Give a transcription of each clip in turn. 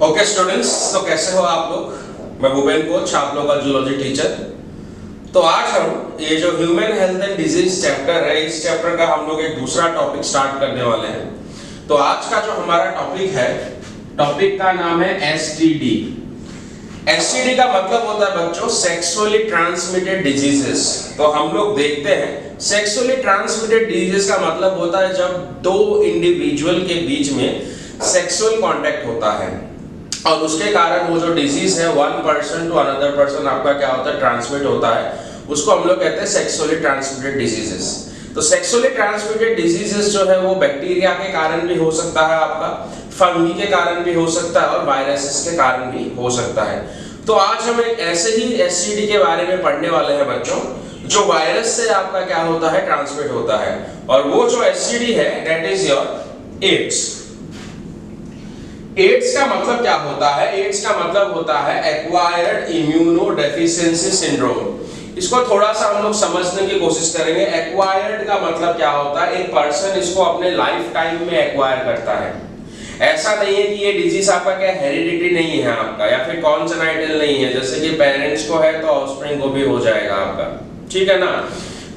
Okay students, तो कैसे हो आप लोग। मैं भूपेन कोच, आप लोग का जूलॉजी टीचर। तो आज हम ये जो human health and disease chapter है, इस चैप्टर का हम लोग एक दूसरा टॉपिक स्टार्ट करने वाले हैं। तो आज का जो हमारा टॉपिक है, टॉपिक का नाम है एसटीडी। एसटीडी का मतलब होता है बच्चों सेक्सुअली ट्रांसमिटेड डिजीजेस। तो हम लोग देखते हैं सेक्सुअली ट्रांसमिटेड डिजीजेस का मतलब होता है जब दो इंडिविजुअल के बीच में सेक्सुअल कांटेक्ट होता है और उसके कारण वो जो डिजीज है one person to another person आपका क्या होता है, ट्रांसमिट होता है। उसको हम लोग कहते हैं सेक्सुअली ट्रांसमिटेड डिजीजेस। तो सेक्सुअली ट्रांसमिटेड डिजीजेस जो है वो बैक्टीरिया के कारण भी हो सकता है, आपका फंगी के कारण भी हो सकता है और वायरसेस के कारण भी हो सकता है। तो आज हम एक ऐसे ही एसटीडी के बारे में पढ़ने वाले हैं बच्चों, जो वायरस से आपका क्या होता है, ट्रांसमिट होता है। और वो जो एसटीडी है that is your AIDS. AIDS का मतलब क्या होता है? एड्स का मतलब होता है एक्वायर्ड इम्यूनोडेफिशिएंसी सिंड्रोम। इसको थोड़ा सा हम लोग समझने की कोशिश करेंगे। एक्वायर्ड का मतलब क्या होता है? एक पर्सन इसको अपने लाइफ टाइम में एक्वायर करता है। ऐसा नहीं है कि ये डिजीज आपका क्या हेरिडिटी नहीं है आपका, या फिर कॉन्जेनाइटल नहीं है, जैसे कि पेरेंट्स को है तो ऑफस्प्रिंग को भी हो जाएगा आपका, ठीक है ना।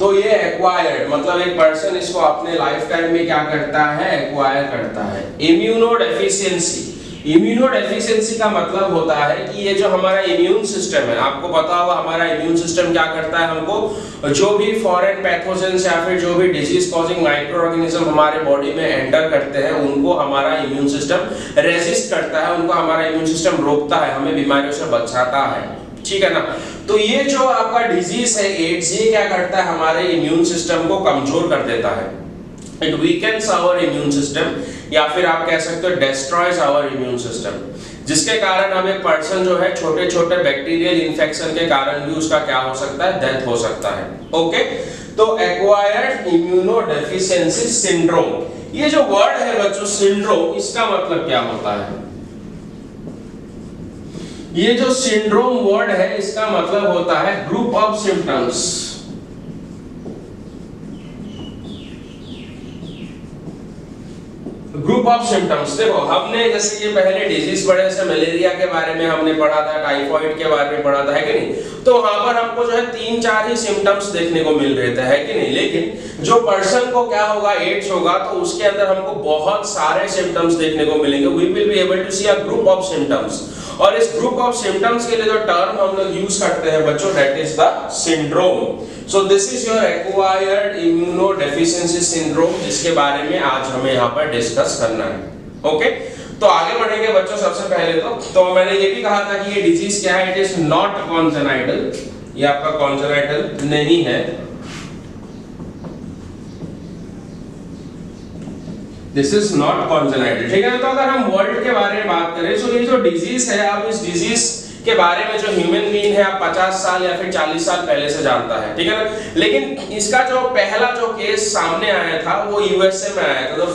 तो ये एक्वायर्ड मतलब एक पर्सन इसको अपने लाइफ टाइम में क्या करता है, एक्वायर करता है। इम्यूनोडेफिशिएंसी, इम्यूनोडेफिशिएंसी का मतलब होता है कि ये जो हमारा इम्यून सिस्टम है, आपको पता होगा हमारा इम्यून सिस्टम क्या करता है, हमको जो भी फॉरेन पैथोजेंस या फिर जो भी डिजीज कॉजिंग माइक्रो ऑर्गेनिज्म हमारे बॉडी में एंटर करते हैं उनको हमारा इम्यून सिस्टम रेजिस्ट करता है, उनको हमारा इम्यून सिस्टम रोकता है, हमें बीमारियों से बचाता है, ठीक है ना। तो ये जो आपका डिजीज है एड्स, ये क्या करता है, हमारे इम्यून सिस्टम को कमजोर कर देता है। It weakens our immune system, या फिर आप कह सकते हो डिस्ट्रॉयज आवर इम्यून सिस्टम, जिसके कारण हम एक पर्सन जो है छोटे छोटे बैक्टीरियल इन्फेक्शन के कारण भी उसका क्या हो सकता है, डेथ हो सकता है। ओके, तो एक्वायर्ड इम्यूनोडेफिशिएंसी सिंड्रोम, ये जो वर्ड है बच्चों सिंड्रोम, इसका मतलब क्या होता है? ये जो सिंड्रोम वर्ड है इसका मतलब होता है group of symptoms. Group of symptoms, देखो हमने जैसे ये पहले डिजीज पढ़े से मलेरिया के बारे में हमने पढ़ा था, टाइफाइड के बारे में पढ़ा था, है कि नहीं। तो वहां पर हमको जो है 3-4 ही सिम्टम्स देखने को मिल रहे थे, है कि नहीं। लेकिन जो पर्सन को क्या होगा, एड्स होगा, तो उसके अंदर हमको बहुत सारे सिम्टम्स देखने को मिलेंगे। We will be able to see a group of symptoms. और इस ग्रुप ऑफ सिम्टम्स के लिए जो टर्म हम लोग यूज करते हैं बच्चों, that is the syndrome. So this is your acquired immunodeficiency syndrome, जिसके बारे में आज हमें यहाँ पर डिस्कस करना है। ओके, तो आगे बढ़ेंगे बच्चों। सबसे पहले तो मैंने ये भी कहा था कि ये डिजीज क्या है, इट इज नॉट कॉन्जेनाइटल, ये आपका कॉन्जेनाइटल नहीं है। दिस इज नॉट कॉन्जेनाइटल, ठीक है। तो अगर हम वर्ल्ड के बारे में बात करें, तो ये जो डिजीज है, अब इस डिजीज के बारे में जो ह्यूमन बीइंग है आप 50 साल या फिर 40 साल पहले से जानता है, ठीक है ना। लेकिन इसका जो पहला जो केस सामने आया था वो यूएसए में आया था। तो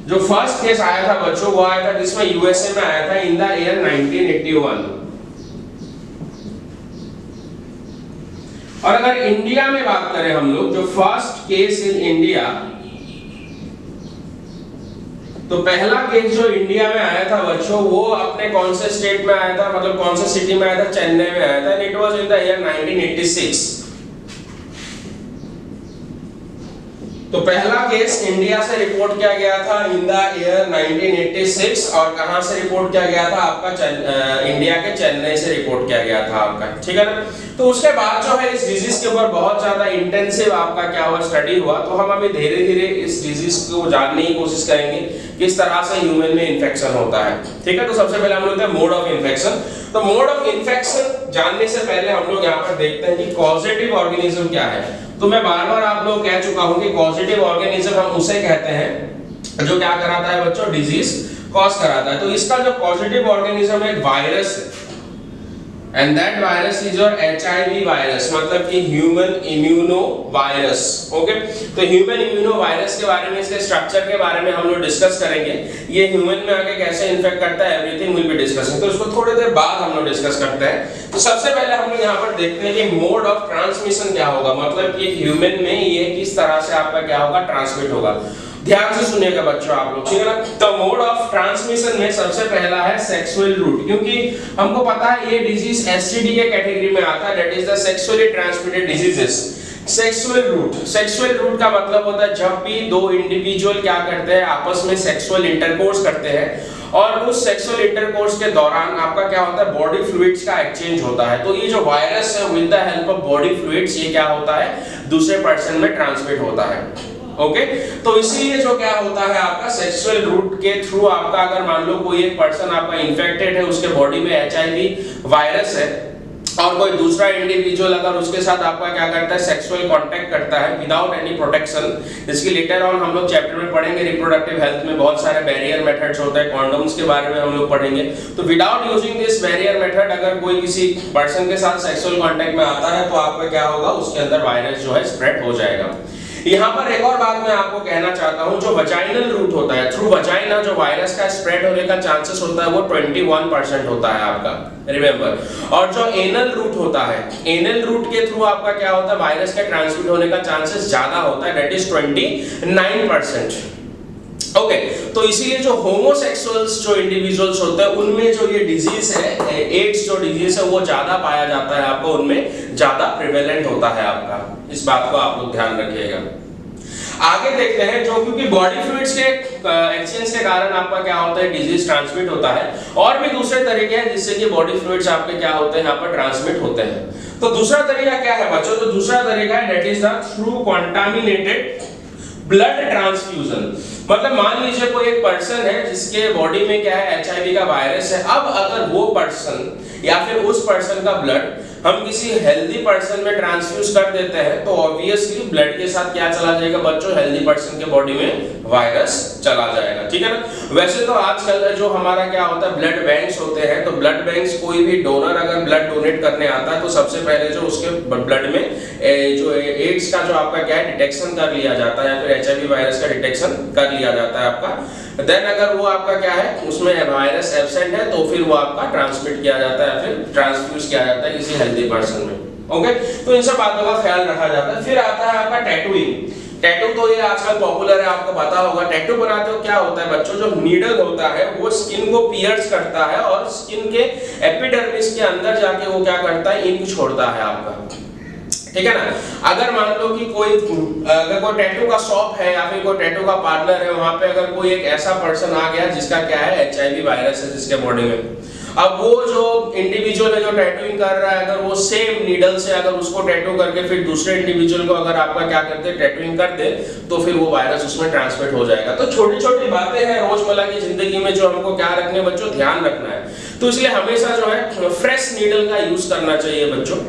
जो फर्स्ट केस आया था बच्चों, वो आया था जिसमें यूएसए में आया था इन द ईयर 1981। और अगर इंडिया में बात करें हम लोग, जो फर्स्ट केस इन इंडिया, तो पहला केस जो इंडिया में आया था बच्चों, वो अपने कौन से स्टेट में आया था, मतलब कौन से सिटी में आया था, चेन्नई में आया था। It was in the year 1986। तो पहला केस इंडिया से रिपोर्ट किया गया था इन द ईयर 1986। और कहां से रिपोर्ट किया गया था, आपका इंडिया के चेन्नई से रिपोर्ट किया गया था आपका, ठीक है ना। तो उसके बाद जो है इस डिजीज के ऊपर बहुत ज्यादा इंटेंसिव आपका क्या हुआ, स्टडी हुआ। तो हम अभी धीरे धीरे इस डिजीज को जानने की कोशिश करेंगे किस तरह से ह्यूमन में इन्फेक्शन होता है, ठीक है। तो सबसे पहले हम लोग देखते हैं मोड ऑफ इन्फेक्शन। तो मोड ऑफ इन्फेक्शन जानने से पहले हम लोग यहाँ पर देखते हैं कि कॉजेटिव ऑर्गेनिज्म क्या है। तो मैं बार-बार आप लोग कह चुका हूं कि पॉजिटिव ऑर्गेनिज्म हम उसे कहते हैं जो क्या कराता है बच्चों, डिजीज कॉज कराता है। तो इसका जो पॉजिटिव ऑर्गेनिज्म है वायरस है, and that virus is your HIV virus, मतलब कि ह्यूमन इम्यूनो वायरस। ओके, तो ह्यूमन इम्यूनो वायरस के बारे में, इसके स्ट्रक्चर के बारे में हम लोग डिस्कस करेंगे। ये ह्यूमन में आके कैसे इन्फेक्ट करता है, एवरीथिंग विल बी डिस्कसिंग। तो इसको थोड़ी देर बाद हम लोग डिस्कस करते हैं। तो सबसे पहले हम लोग यहाँ पर देखते हैं कि मोड ऑफ ट्रांसमिशन क्या होगा, मतलब कि ह्यूमन में ये किस तरह से आपका क्या होगा, ट्रांसमिट होगा। ध्यान से सुनिएगा बच्चों आप लोग, ठीक है ना। तो मोड ऑफ ट्रांसमिशन में सबसे पहला है सेक्सुअल रूट, क्योंकि हमको पता है ये डिजीज एसटीडी के कैटेगरी में आता है, that is the sexually transmitted diseases. Sexual route का मतलब होता है जब भी दो इंडिविजुअल क्या करते हैं, आपस में सेक्सुअल इंटरकोर्स करते हैं और उस सेक्सुअल इंटरकोर्स के दौरान आपका क्या होता है, बॉडी फ्लूइड्स का एक्सचेंज होता है। तो ये जो वायरस है with the help of body fluids ये क्या होता है, दूसरे पर्सन में ट्रांसमिट होता है। ओके तो इसीलिए जो क्या होता है आपका सेक्सुअल रूट के थ्रू आपका, अगर मान लो कोई एक पर्सन आपका इन्फेक्टेड है, उसके बॉडी में एचआईवी वायरस है और कोई दूसरा इंडिविजुअल अगर उसके साथ आपका क्या करता है, सेक्सुअल कांटेक्ट करता है विदाउट एनी प्रोटेक्शन, जिसकी लेटर ऑन हम लोग चैप्टर में पढ़ेंगे, रिप्रोडक्टिव हेल्थ में बहुत सारे बैरियर मेथड्स होते हैं, कॉन्डोम्स के बारे में हम लोग पढ़ेंगे। तो without using this barrier method अगर कोई किसी पर्सन के साथ सेक्सुअल कांटेक्ट में आता है तो आपका क्या होगा, उसके अंदर वायरस जो है स्प्रेड हो जाएगा। यहाँ पर एक और बात मैं आपको कहना चाहता हूँ, जो वजाइनल रूट होता है, थ्रू वजाइना जो वायरस का स्प्रेड होने का चांसेस होता है वो 21% होता है आपका, रिमेंबर। और जो एनल रूट होता है, एनल रूट के थ्रू आपका क्या होता है, वायरस का ट्रांसमिट होने का चांसेस ज्यादा होता है, दैट इज 29%। ओके तो इसीलिए जो होमोसेक्सुअल्स जो इंडिविजुअल्स होते हैं उनमें जो ये डिजीज है, एड्स जो डिजीज है वो ज्यादा पाया जाता है, आपको उनमें ज्यादा प्रिवेलेंट होता है आपका, इस बात को आप लोग ध्यान रखिएगा। आगे देखते हैं, जो क्योंकि बॉडी फ्लूइड्स के एक्सचेंज के कारण आपका क्या होता है, डिजीज ट्रांसमिट होता है, और भी दूसरे तरीके हैं जिससे कि बॉडी फ्लूइड्स आपके क्या होते हैं, यहाँ पर ट्रांसमिट होते हैं। तो दूसरा तरीका क्या है बच्चों, तो दूसरा तरीका है that is the through contaminated blood transfusion. मतलब मान लीजिए कोई एक पर्सन है जिसके बॉडी में क्या है, एचआईवी का वायरस है। अब अगर वो पर्सन या फिर उस पर्सन का ब्लड हम किसी हेल्दी पर्सन में ट्रांसफ्यूज कर देते हैं तो ऑब्वियसली ब्लड के साथ क्या चला जाएगा बच्चों, हेल्दी पर्सन के बॉडी में वायरस चला जाएगा, ठीक है ना। वैसे तो आजकल जो हमारा क्या होता है, ब्लड बैंक्स होते हैं, तो ब्लड बैंक्स कोई भी डोनर अगर ब्लड डोनेट करने आता है तो सबसे पहले जो उसके ब्लड में जो एड्स का जो आपका क्या है, डिटेक्शन कर लिया जाता है, या फिर एचआईवी वायरस का डिटेक्शन कर लिया जाता है आपका। देन अगर वो आपका क्या है, उसमें वायरस एब्सेंट है तो फिर वो आपका ट्रांसमिट किया जाता है, फिर ट्रांसफ्यूज किया जाता है किसी हेल्दी पर्सन में। ओके तो इन सब बातों का ख्याल रखा जाता है। फिर आता है आपका टैटूइंग। टैटू तो ये आजकल पॉपुलर है, आपको पता होगा। टैटू बनाते हो क्या होता है बच्चों, जो नीडल होता है वो स्किन को पियर्स करता है और स्किन के एपिडर्मिस के अंदर जाके वो क्या करता है, इंक छोड़ता है आपका, ठीक है ना। अगर मान लो कि कोई टैटू का शॉप है या फिर कोई टैटू का पार्लर है, वहां पे अगर कोई एक ऐसा पर्सन आ गया जिसका क्या है, एचआईवी वायरस है जिसके बॉडी में, अब वो जो इंडिविजुअल है जो टैटूइंग कर रहा है, अगर वो सेम नीडल से अगर उसको टैटू करके फिर दूसरे इंडिविजुअल को अगर आपका क्या करते हैं, टैटूइंग कर दे, तो फिर वो वायरस उसमें ट्रांसमिट हो जाएगा। तो छोटी छोटी बातें हैं रोजमर्रा की जिंदगी में जो हमको क्या रखने बच्चों, ध्यान रखना है। तो इसलिए हमेशा जो है फ्रेश नीडल का यूज करना चाहिए बच्चों।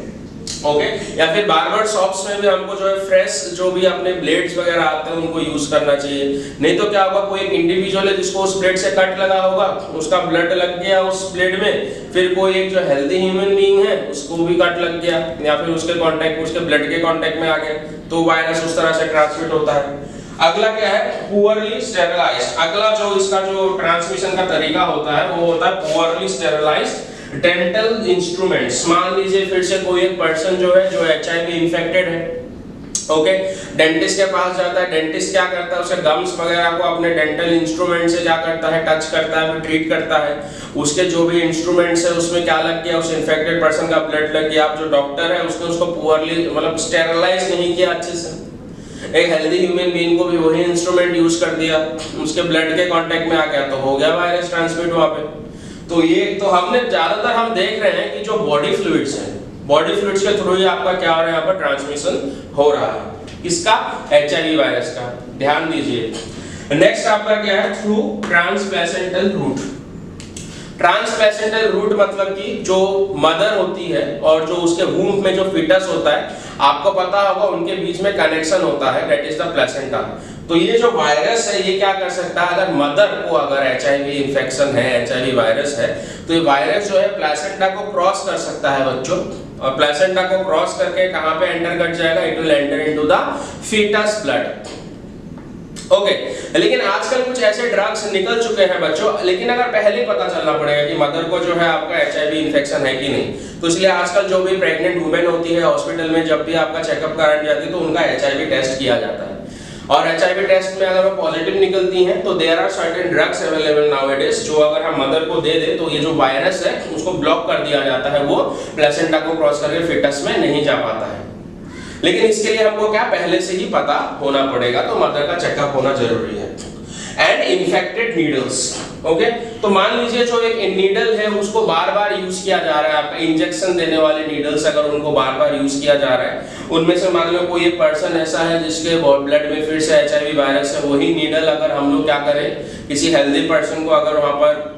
ओके या फिर बार्बर शॉप्स में भी हमको जो है फ्रेश जो भी अपने ब्लेड्स वगैरह आते हैं उनको यूज करना चाहिए। नहीं तो क्या होगा, कोई एक इंडिविजुअल है जिसको उस ब्लेड से कट लगा होगा, उसका ब्लड लग गया उस ब्लेड में, फिर कोई एक जो हेल्दी ह्यूमन बीइंग है उसको भी कट लग गया या फिर उसके ब्लड के कांटेक्ट में आ गया, तो वायरस उस तरह से ट्रांसमिट होता है। अगला क्या है, पुअरली स्टेरिलाइज्ड। अगला जो इसका जो ट्रांसमिशन का तरीका होता है वो होता है पुअरली स्टेरिलाइज्ड डेंटल इंस्ट्रूमेंट्स। मान लीजिए फिर से कोई एक पर्सन जो है जो एचआईवी इन्फेक्टेड है, ओके, डेंटिस्ट के पास जाता है। डेंटिस्ट क्या करता है, उसे गम्स वगैरह को अपने डेंटल इंस्ट्रूमेंट से क्या करता है, टच करता है, ट्रीट करता है। उसके जो भी इंस्ट्रूमेंट्स है उसमें क्या लग गया, उस इन्फेक्टेड पर्सन का ब्लड लग गया। अब जो डॉक्टर है उसने उसको पुअरली मतलब स्टेरिलाइज नहीं किया अच्छे से, एक हेल्दी ह्यूमन बीइंग को भी वही इंस्ट्रूमेंट यूज कर दिया, उसके ब्लड के कांटेक्ट में आ गया तो हो गया वायरस ट्रांसमिट वहां पे। तो ये तो हमने ज्यादातर हम देख रहे हैं कि जो बॉडी फ्लूइड्स हैं, बॉडी फ्लूइड्स के थ्रू ही आपका क्या हो रहा है, यहाँ पर ट्रांसमिशन हो रहा है। किसका, एचआईवी वायरस का। ध्यान दीजिए। नेक्स्ट आपका क्या है, through transplacental route. Transplacental route मतलब कि जो मदर होती है और जो उसके वूम्ब में जो फीटस होता है, आपको पता होगा उनके बीच में कनेक्शन होता है, दैट इज द प्लेसेंटा। तो ये जो वायरस है ये क्या कर सकता है, अगर मदर को अगर एचआईवी इन्फेक्शन है, एचआईवी वायरस है, तो ये वायरस जो है प्लेसेंटा को क्रॉस कर सकता है बच्चों, और प्लेसेंटा को क्रॉस करके कहां पे एंटर कर जाएगा, it will enter into the foetus blood. Okay लेकिन आजकल कुछ ऐसे ड्रग्स निकल चुके हैं बच्चों, लेकिन अगर पहले पता चलना पड़ेगा कि मदर को जो है आपका एचआईवी इन्फेक्शन है कि नहीं, तो इसलिए आजकल जो भी प्रेग्नेंट वुमेन होती है हॉस्पिटल में जब भी आपका चेकअप कराने जाती है तो उनका एचआईवी टेस्ट किया जाता है। और HIV टेस्ट में अगर वो पॉजिटिव निकलती हैं तो there are certain drugs available nowadays, जो अगर हम मदर को दे दे तो ये जो वायरस है उसको ब्लॉक कर दिया जाता है, वो प्लेसेंटा को क्रॉस करके फिटस में नहीं जा पाता है। लेकिन इसके लिए हमको क्या पहले से ही पता होना पड़ेगा, तो मदर का चेकअप होना जरूरी है। एंड इन्फेक्टेड नीडल्स, ओके, तो मान लीजिए जो एक नीडल है उसको बार बार यूज किया जा रहा है, आपका इंजेक्शन देने वाले नीडल्स अगर उनको बार बार यूज किया जा रहा है, उनमें से मान लो कोई एक पर्सन ऐसा है जिसके ब्लड में फिर से HIV वायरस है, वही नीडल अगर हम लोग क्या करें किसी हेल्दी पर्सन को अगर वहां पर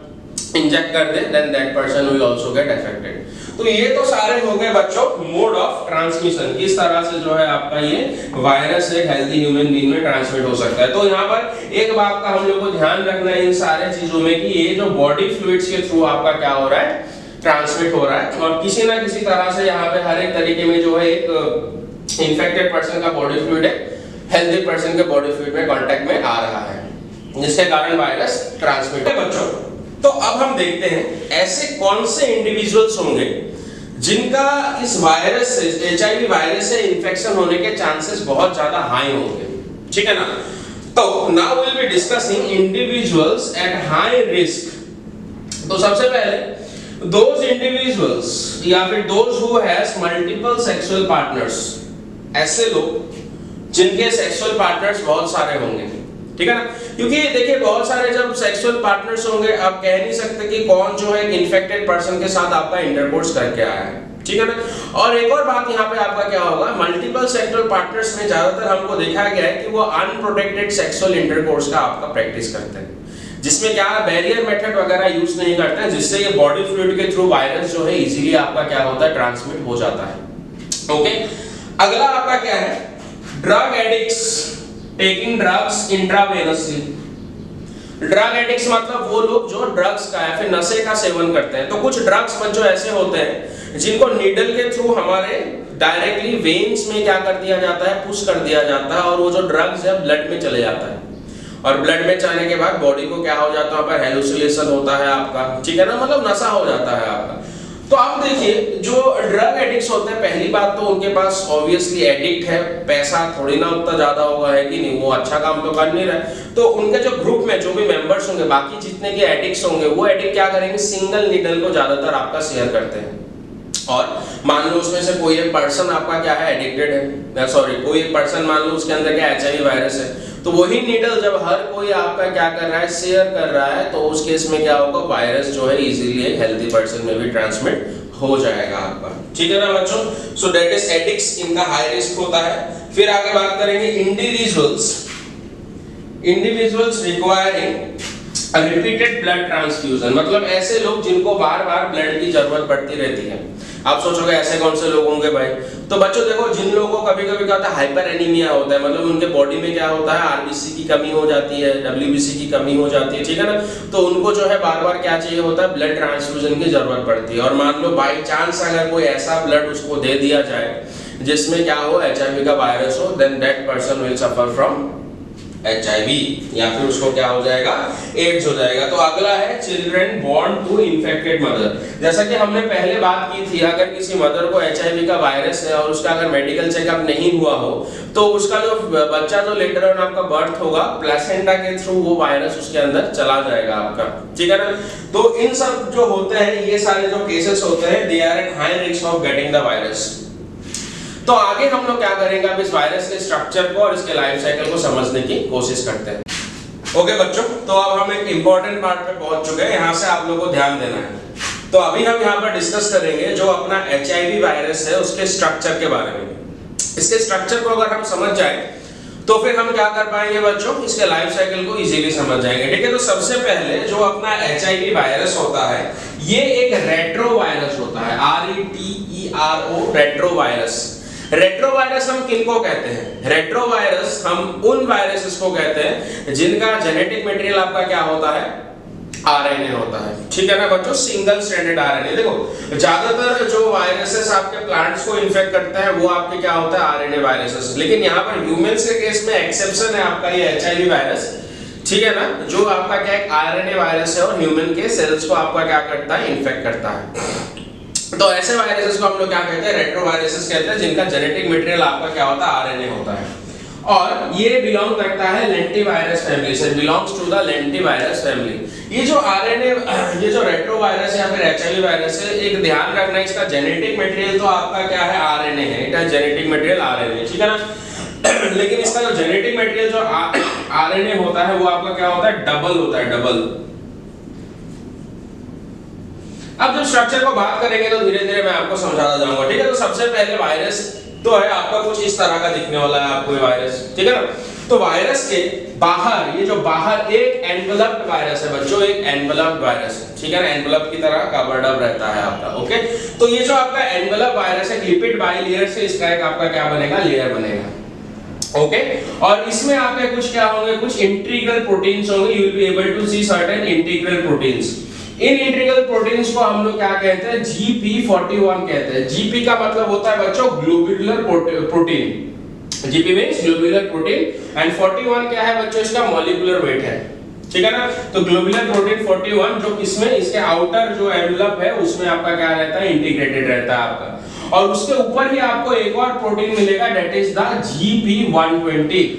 इंजेक्ट कर दे, then that person will also get affected. तो ये तो सारे हो गए बच्चों मोड ऑफ ट्रांसमिशन, किस तरह से जो है आपका ये वायरस एक हेल्दी ह्यूमन बीइंग में ट्रांसमिट हो सकता है। तो यहाँ पर एक बात का हम लोग को ध्यान रखना है इन सारे चीजों में कि ये जो बॉडी फ्लूइड्स के थ्रू आपका क्या हो रहा है, ट्रांसमिट हो रहा है, और किसी ना किसी तरह से यहाँ पे हर एक तरीके में जो है एक इन्फेक्टेड पर्सन का बॉडी फ्लूइड है हेल्दी पर्सन के बॉडी फ्लूइड में कांटेक्ट में आ रहा है, जिसके कारण वायरस ट्रांसमिट है बच्चों। तो अब हम देखते हैं ऐसे कौन से इंडिविजुअल्स होंगे जिनका इस वायरस से HIV वायरस से इन्फेक्शन होने के चांसेस बहुत ज्यादा हाई होंगे, ठीक है ना। तो now will be discussing individuals eight high risk. तो सबसे पहले दोज इंडिविजुअल्स या फिर those who has multiple sexual partners, ऐसे लोग जिनके सेक्सुअल पार्टनर्स बहुत सारे होंगे, ठीक है ना। क्योंकि देखिए बहुत सारे जब सेक्सुअल पार्टनर्स होंगे, आप कह नहीं सकते कि कौन जो है इन्फेक्टेड पर्सन के साथ आपका इंटरकोर्स करके आया है, ठीक है ना। और एक और बात यहाँ पे आपका क्या होगा, मल्टीपल सेक्सुअल पार्टनर्स में ज्यादातर हमको देखा गया है कि वो अनप्रोटेक्टेड सेक्सुअल इंटरकोर्स का आपका प्रैक्टिस करते हैं, जिसमें क्या बैरियर मेथड वगैरह यूज नहीं करते हैं, जिससे ये बॉडी फ्लूइड के थ्रू वायरस जो है इजीली आपका क्या होता है, ट्रांसमिट हो जाता है। ओके, अगला आपका क्या है, drug addicts taking drugs intravenously. Drug addicts मतलब वो लोग जो ड्रग्स का या फिर नशे का सेवन करते हैं। तो कुछ ड्रग्स बच्चों ऐसे होते हैं जिनको नीडल के थ्रू हमारे डायरेक्टली वेन्स में क्या कर दिया जाता है, पुश कर दिया जाता है, और वो जो ड्रग्स है ब्लड में चले जाता है, और ब्लड में जाने के बाद बॉडी को क्या हो जाता है, पर हेलुसिनेशन होता है आपका, ठीक है ना, मतलब नशा हो जाता है आपका। तो आप देखिए जो ड्रग एडिक्ट्स होते हैं, पहली बात तो उनके पास ऑब्वियसली एडिक्ट है, पैसा थोड़ी ना उतना ज्यादा होगा, है कि नहीं, वो अच्छा काम तो कर नहीं रहे। तो उनके जो ग्रुप में जो भी मेंबर्स होंगे, बाकी जितने के एडिक्ट्स होंगे, वो एडिक्ट क्या करेंगे, सिंगल नीडल को ज्यादातर आपका शेयर करते हैं। और मान लो उसमें से कोई एक पर्सन आपका क्या है, एडिक्टेड है, सॉरी कोई एक पर्सन मान लो उसके अंदर क्या HIV वायरस है, तो वही नीडल जब हर कोई आपका क्या कर रहा है, शेयर कर रहा है, तो उस केस में क्या होगा, वायरस जो है इजीली एक हेल्दी पर्सन में भी ट्रांसमिट हो जाएगा आपका, ठीक है ना बच्चों। सो दैट इज एडिक्ट्स, इनका हाई रिस्क होता है। फिर आगे बात करेंगे individuals requiring repeated blood transfusion, मतलब ऐसे लोग जिनको बार बार ब्लड की जरूरत पड़ती रहती है। आप सोचोगे ऐसे कौन से लोग होंगे भाई, तो बच्चों देखो जिन लोगों को कभी कभी क्या होता है, हाइपर एनीमिया होता है, मतलब उनके बॉडी में क्या होता है, RBC की कमी हो जाती है, WBC की कमी हो जाती है, ठीक है ना। तो उनको जो है बार बार क्या चाहिए होता है, ब्लड ट्रांसफ्यूजन की जरूरत पड़ती है। और मान लो बाई चांस अगर कोई ऐसा ब्लड उसको दे दिया जाए जिसमें क्या हो, HIV का वायरस हो, then that person will suffer from HIV, या फिर उसको क्या हो जाएगा, एड्स हो जाएगा। तो अगला है children born to infected mother. जैसा कि हमने पहले बात की थी, अगर किसी मदर को HIV का वायरस है और उसका अगर मेडिकल चेकअप नहीं हुआ हो, तो उसका जो बच्चा जो लेटर ऑन आपका बर्थ होगा, प्लेसेंटा के थ्रू वो वायरस उसके अंदर चला जाएगा आपका, ठीक है ना। तो इन सब जो होते हैं, ये सारे जो केसेस होते हैं, they are at high risk of getting the virus. तो आगे हम लोग क्या करेंगे, अब इस वायरस के स्ट्रक्चर को और इसके लाइफ साइकिल को समझने की कोशिश करते हैं। ओके बच्चों, तो अब हम एक इंपॉर्टेंट पार्ट पे पहुंच चुके हैं, यहाँ से आप लोगों को ध्यान देना है। तो अभी हम यहाँ पर डिस्कस करेंगे जो अपना HIV वायरस है उसके स्ट्रक्चर के बारे में। इसके स्ट्रक्चर को अगर हम समझ जाए तो फिर हम क्या कर पाएंगे बच्चों, इसके लाइफ साइकिल को इजीली समझ जाएंगे, ठीक है। तो सबसे पहले जो अपना HIV वायरस होता है, ये एक रेट्रो वायरस होता है, RETERO, retro virus. Retro virus हम किनको कहते हैं, रेट्रो वायरस हम उन वायरसेस को कहते हैं जिनका जेनेटिक मटेरियल आपका क्या होता है, RNA होता है, ठीक है ना बच्चों, सिंगल स्ट्रैंडेड RNA। देखो ज्यादातर जो वायरसेस आपके प्लांट्स को इन्फेक्ट करते हैं वो आपके क्या होता है, RNA वायरसेस। लेकिन यहाँ पर ह्यूमंस के केस में एक्सेप्शन है आपका ये HIV वायरस, ठीक है ना, जो आपका क्या एक RNA वायरस है और ह्यूमन के सेल्स को आपका क्या करता है, इन्फेक्ट करता है। तो ऐसे वायरसेस को हम लोग क्या कहते हैं, रेट्रो वायरसेस कहते हैं, जिनका जेनेटिक मटेरियल आपका क्या होता है, RNA होता है। और ये बिलोंग करता है लेंटिवायरस फैमिली से, बिलोंग्स टू द लेंटिवायरस फैमिली। ये जो आरएनए, ये जो रेट्रोवायरस या फिर एचआईवी वायरस है, एक ध्यान रखना है, इसका जेनेटिक मटेरियल तो आपका क्या है, आरएनए है, it has genetic material RNA, ठीक है ना। लेकिन इसका जो जेनेटिक मटेरियल जो आरएनए होता है वो आपका क्या होता है, डबल होता है, डबल। अब जब स्ट्रक्चर को बात करेंगे तो धीरे धीरे मैं आपको समझाता जाऊंगा, ठीक है। तो सबसे पहले वायरस तो है आपका कुछ इस तरह का दिखने वाला है आपको ये वायरस, ठीक है ना। तो वायरस के बाहर, ये जो बाहर एक एनवेलप्ड वायरस है बच्चों, एक एनवेलप्ड वायरस है, ठीक है ना, एनवेलप की तरह कवर्ड अप रहता है आपका, ओके। तो ये जो आपका एनवेलप वायरस है, लिपिड बाइलेयर से इसका एक आपका क्या बनेगा, लेयर बनेगा, ओके। और इसमें आपके कुछ क्या होंगे, कुछ इंटीग्रल प्रोटीन्स होंगे, you will be able to see certain integral proteins. इन इंटीग्रल प्रोटीन्स को हम लोग क्या कहते हैं, GP41 कहते हैं। GP का मतलब होता है बच्चों globular protein, GP means globular protein, and 41 क्या है बच्चों, इसका मॉलिक्यूलर वेट है, ठीक है ना। तो ग्लोब्यूलर प्रोटीन 41 जो किसमें, इसके आउटर जो एनवेलप है उसमें आपका क्या रहता है, इंटीग्रेटेड रहता है आपका। और उसके ऊपर ही आपको एक और प्रोटीन मिलेगा, that is the GP120,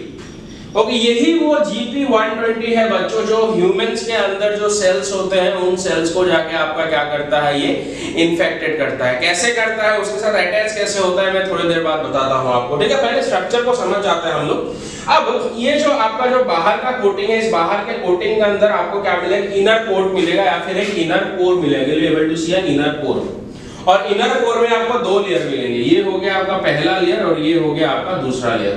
okay. यही वो GP120 है बच्चों जो ह्यूमंस के अंदर जो सेल्स होते हैं उन सेल्स को जाके आपका क्या करता है, ये इन्फेक्टेड करता है। कैसे करता है, उसके साथ अटैच कैसे होता है, मैं थोड़ी देर बाद बताता हूं आपको, ठीक है। पहले स्ट्रक्चर को समझ जाते हैं हम लोग। अब ये जो आपका जो बाहर का कोटिंग है, इस बाहर के कोटिंग के अंदर आपको क्या मिलेगा, इनर कोट मिलेगा या फिर एक इनर कोर मिलेगा, you able to see an inner core. और इनर कोर में आपको दो लेयर मिलेंगे, ये हो गया आपका पहला लेयर और ये हो गया आपका दूसरा लेयर,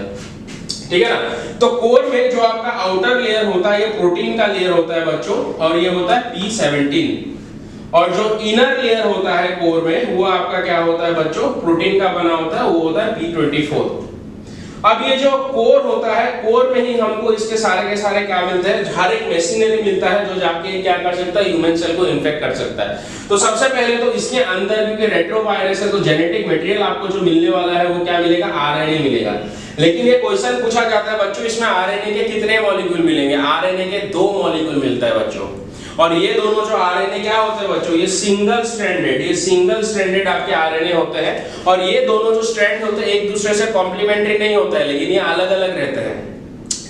ठीक है ना। तो कोर में जो आपका आउटर लेयर होता है ये प्रोटीन का लेयर होता है बच्चों, और ये होता है P17। और जो इनर लेयर होता है कोर में वो आपका क्या होता है बच्चों, प्रोटीन का बना होता है, वो होता है P24। अब ये जो कोर होता है, कोर में ही हमको इसके सारे के सारे क्या मिलते हैं, हर एक मशीनरी मिलता है जो जाके क्या कर सकता है, ह्यूमन सेल को इन्फेक्ट कर सकता है। तो सबसे पहले तो इसके अंदर, क्योंकि रेट्रोवायरस है तो जेनेटिक मटेरियल आपको जो मिलने वाला है वो क्या मिलेगा, आरएनए मिलेगा। लेकिन ये क्वेश्चन पूछा जाता है बच्चों, इसमें आरएनए के कितने मॉलिक्यूल मिलेंगे, आरएनए के 2 मॉलिक्यूल मिलता है बच्चों। और ये दोनों जो आरएनए क्या होते हैं बच्चों, ये सिंगल स्ट्रैंडेड, ये सिंगल स्ट्रैंडेड आपके आरएनए होते हैं। और ये दोनों जो स्ट्रैंड होते हैं एक दूसरे से कॉम्प्लीमेंट्री नहीं होता है, लेकिन ये अलग-अलग रहते हैं,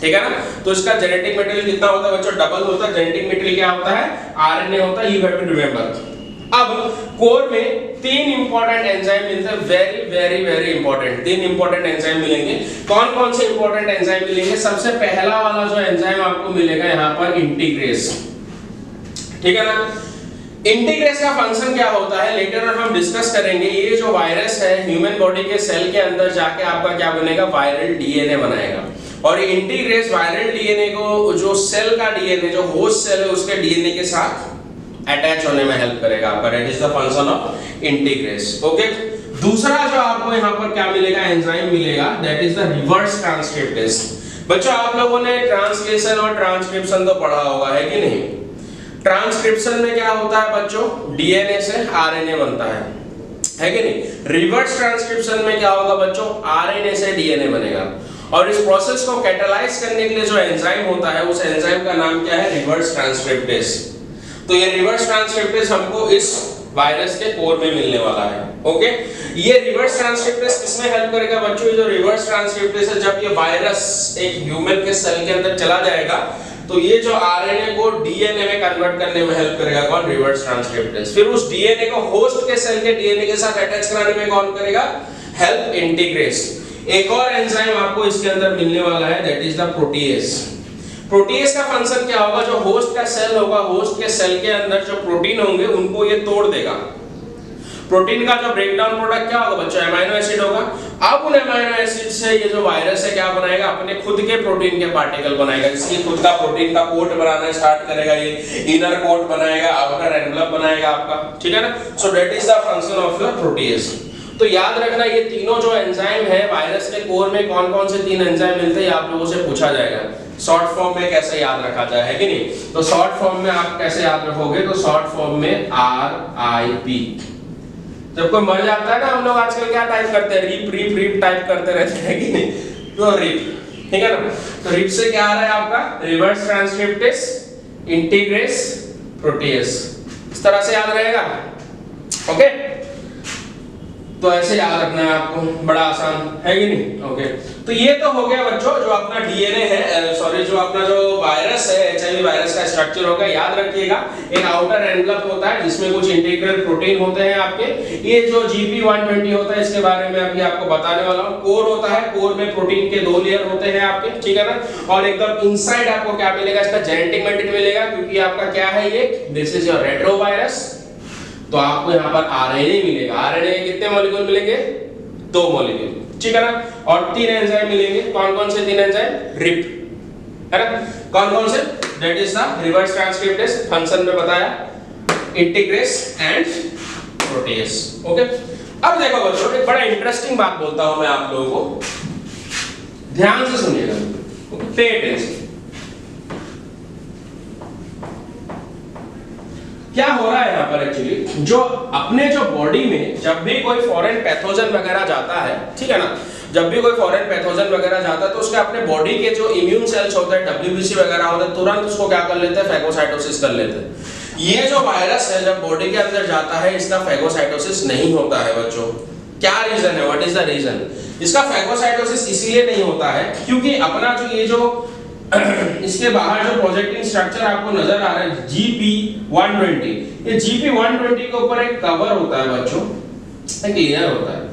ठीक है ना। तो इसका जेनेटिक मटेरियल कितना होता है बच्चों, डबल होता है। जेनेटिक मटेरियल क्या होता है, आरएनए होता है, यू हैव टू रिमेंबर। अब कोर में 3 इंपॉर्टेंट एंजाइम मिलते हैं, very very very important 3 important enzyme मिलेंगे। कौन कौन से इंपॉर्टेंट एंजाइम मिलेंगे, सबसे पहला वाला जो एंजाइम आपको मिलेगा यहाँ पर इंटीग्रेस, ठीक है ना। इंटीग्रेस का फंक्शन क्या होता है लेटर ऑन हम डिस्कस करेंगे। ये जो वायरस है ह्यूमन बॉडी के सेल के अंदर जाके आपका क्या बनेगा, वायरल डीएनए बनाएगा। और इंटीग्रेस वायरल डीएनए को, जो सेल का डीएनए, जो होस्ट सेल है उसके डीएनए के साथ अटैच होने में हेल्प करेगा आपका, that is the function of integrase, okay. दूसरा जो आपको यहाँ पर क्या मिलेगा, एंजाइम मिलेगा, that is the reverse transcriptase. बच्चों आप लोगों ने ट्रांसलेशन और ट्रांसक्रिप्शन तो पढ़ा होगा, है कि नहीं। ट्रांसक्रिप्शन में क्या होता है बच्चों, डीएनए से आरएनए बनता है कि नहीं। रिवर्स ट्रांसक्रिप्शन में क्या होगा बच्चों, आरएनए से डीएनए बनेगा। और इस प्रोसेस को कैटालाइज करने के लिए जो एंजाइम होता है उस एंजाइम का नाम क्या है, रिवर्स ट्रांसक्रिप्टेस। तो ये रिवर्स ट्रांसक्रिप्टेस हमको इस वायरस के कोर में मिलने वाला है, ओके। ये रिवर्स ट्रांसक्रिप्टेस किसमें हेल्प करेगा बच्चों, ये जो रिवर्स ट्रांसक्रिप्टेस है, जब ये वायरस एक ह्यूमन के सेल के अंदर चला जाएगा तो ये जो आरएनए को डीएनए में कन्वर्ट करने में हेल्प करेगा कौन, रिवर्स ट्रांसक्रिप्टेस। फिर उस डीएनए को होस्ट के सेल के डीएनए के साथ अटैच कराने में कौन करेगा, हेल्प इंटीग्रेस। एक और एंजाइम आपको इसके अंदर मिलने वाला है, that is the protease. Protease का फंक्शन क्या होगा, जो होस्ट का सेल होगा, होस्ट के सेल के अंदर जो प्रोटीन होंगे उनको ये तोड़ देगा। प्रोटीन का जो ब्रेकडाउन प्रोडक्ट क्या होगा बच्चों, अमीनो एसिड होगा। अब उन अमीनो एसिड से ये जो वायरस है क्या बनाएगा, अपने खुद के प्रोटीन के पार्टिकल बनाएगा, जिसकी खुद का प्रोटीन का कोट बनाना स्टार्ट करेगा। ये इनर कोट बनाएगा, आउटर एनवेलप बनाएगा आपका, ठीक है ना। So that is the function of your protease. तो याद रखना ये तीनों जो एंजाइम है वायरस के कोर में, कौन कौन से 3 एंजाइम मिलते हैं, आप लोगों से पूछा जाएगा। शॉर्ट फॉर्म में कैसे याद रखा जाए, है कि नहीं। तो शॉर्ट फॉर्म में आप कैसे याद रखोगे, तो शॉर्ट फॉर्म में RIP। जब कोई मर जाता है ना, हम लोग आजकल क्या टाइप करते हैं, रिप रिप रिप टाइप करते रहते हैं कि नहीं, तो रिप, ठीक है ना। तो रिप से क्या आ रहा है आपका, रिवर्स ट्रांसक्रिप्टेस, इंटीग्रेस, प्रोटीएस। इस तरह से याद रहेगा, ओके। तो ऐसे याद रखना है आपको, बड़ा आसान है कि नहीं, ओके। तो ये तो हो गया बच्चों जो अपना डीएनए है, सॉरी जो अपना जो वायरस है एचआईवी वायरस का स्ट्रक्चर होगा। याद रखिएगा एक आउटर एनवलप होता है जिसमें कुछ इंटीग्रल प्रोटीन होते हैं आपके। ये जो GP120 होता है इसके बारे में अभी आपको बताने वाला हूं। कोर होता है, कोर में प्रोटीन के 2 लेयर होते हैं आपके, ठीक है ना। और एकदम इनसाइड आपको क्या मिलेगा, इसका जेनेटिक मटेरियल मिलेगा, क्योंकि आपका क्या है ये, दिस इज योर रेट्रोवायरस। तो आपको यहाँ पर आरएनए मिलेगा। आरएनए के कितने मॉलिक्यूल मिलेंगे, 2 मॉलिक्यूल, ठीक है ना। और 3 एंजाइम मिलेंगे। कौन कौन से 3 एंजाइम, रिप है ना। कौन कौन से, that is the reverse transcriptase, function में बताया, इंटीग्रेस एंड प्रोटेएस। ओके, अब देखो बच्चों एक बड़ा इंटरेस्टिंग बात बोलता हूं मैं आप लोगों को, ध्यान से सुनिएगा, पे अटेंशन। क्या हो रहा है यहाँ पर एक्चुअली, जो अपने जो बॉडी में जब भी कोई फॉरेन पैथोजन वगैरह जाता है, ठीक है ना, जब भी कोई फॉरेन पैथोजन वगैरह जाता है तो उसके अपने बॉडी के जो इम्यून सेल्स होते हैं, WBC वगैरह होते हैं, तुरंत उसको क्या कर लेते हैं, फैगोसाइटोसिस कर लेते हैं। ये जो वायरस है जब बॉडी के अंदर जाता है इसका फैगोसाइटोसिस नहीं होता है बच्चों। क्या रीजन है, व्हाट इज द रीजन? इसका फैगोसाइटोसिस इसलिए नहीं होता है क्योंकि अपना जो ये जो इसके बाहर जो प्रोजेक्टिंग स्ट्रक्चर आपको नजर आ रहा है GP120, ये GP120 के ऊपर एक कवर होता है बच्चों, एक लेयर होता है,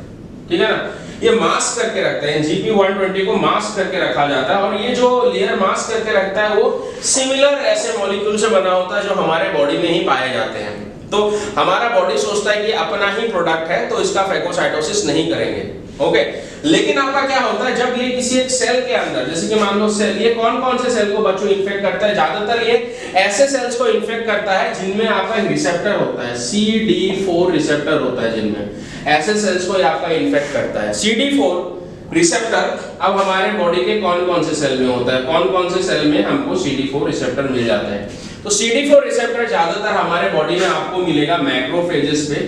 ठीक है ना। ये मास्क करके रखते हैं, GP120 को मास्क करके रखा जाता है। और ये जो लेयर मास्क करके रखता है वो सिमिलर ऐसे मॉलिक्यूल से बना होता है जो हमारे बॉडी में ही पाए जाते हैं। तो हमारा बॉडी सोचता है कि अपना ही प्रोडक्ट है तो इसका फैगोसाइटोसिस नहीं करेंगे, ओके। लेकिन आपका क्या होता है जब ये किसी एक सेल के अंदर, जैसे कि मान लो सेल, ये कौन कौन से सेल को बच्चों इन्फेक्ट करता है, ज्यादातर ये ऐसे सेल्स को इन्फेक्ट करता है जिनमें आपका एक रिसेप्टर होता है, CD4 रिसेप्टर होता है, जिनमें ऐसे सेल्स को आपका इन्फेक्ट करता है। CD4 रिसेप्टर अब हमारे बॉडी के कौन कौन से सेल में होता है, कौन कौन से सेल में हमको CD4 रिसेप्टर मिल जाता है। तो CD4 रिसेप्टर ज्यादातर हमारे बॉडी में आपको मिलेगा मैक्रोफेजेस पे,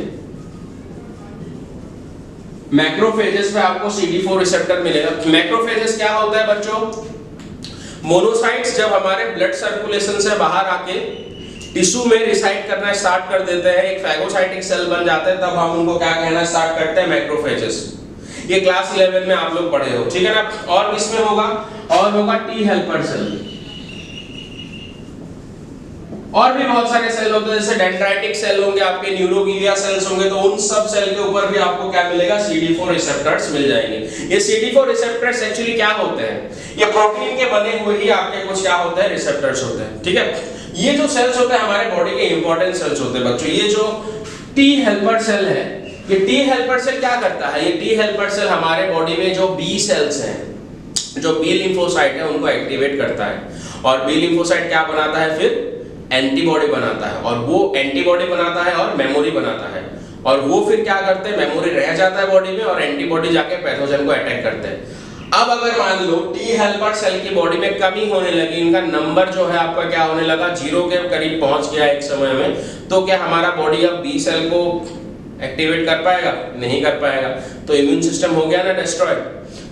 मैक्रोफेजेस पे आपको CD4 रिसेप्टर मिलेगा। मैक्रोफेजेस क्या होता है बच्चों, मोनोसाइट्स जब हमारे ब्लड सर्कुलेशन से बाहर आके टिश्यू में रिसाइड करना स्टार्ट कर देते हैं, एक फैगोसाइटिक सेल बन जाते हैं, तब हम उनको क्या कहना स्टार्ट करते हैं, मैक्रोफेजेस। ये क्लास 11 में आप लोग पढ़े हो, ठीक है ना। और किसमें होगा, और होगा टी हेल्पर सेल। और भी बहुत सारे सेल होते हैं, जैसे डेंड्राइटिक सेल होंगे आपके, न्यूरोग्लिया सेल्स होंगे, तो उन सब सेल के ऊपर भी आपको क्या मिलेगा, CD4 रिसेप्टर्स मिल जाएंगे। ये CD4 रिसेप्टर्स एक्चुअली क्या होते हैं, ये प्रोटीन के बने हुए ही आपके कुछ क्या होते हैं, रिसेप्टर्स होते हैं, ठीक है। ये जो सेल्स होते हैं हमारे बॉडी के इंपॉर्टेंट सेल्स होते हैं बच्चों। ये जो टी हेल्पर सेल है, ये टी हेल्पर सेल क्या करता है, ये टी हेल्पर सेल हमारे बॉडी में जो बी सेल्स हैं, जो बी लिम्फोसाइट है, उनको एक्टिवेट करता है। और बी लिम्फोसाइट क्या बनाता है, फिर एंटीबॉडी बनाता है, और वो एंटीबॉडी बनाता है और मेमोरी बनाता है, और वो फिर क्या करते हैं, मेमोरी रह जाता है बॉडी में और एंटीबॉडी जाके पैथोजन को अटैक करते हैं। अब अगर मान लो टी हेल्पर सेल की बॉडी में कमी होने लगी, इनका नंबर जो है आपका क्या होने लगा, 0 के करीब पहुंच गया एक समय में, तो क्या हमारा बॉडी अब बी सेल को एक्टिवेट कर पाएगा, नहीं कर पाएगा, तो इम्यून सिस्टम हो गया ना डिस्ट्रॉय।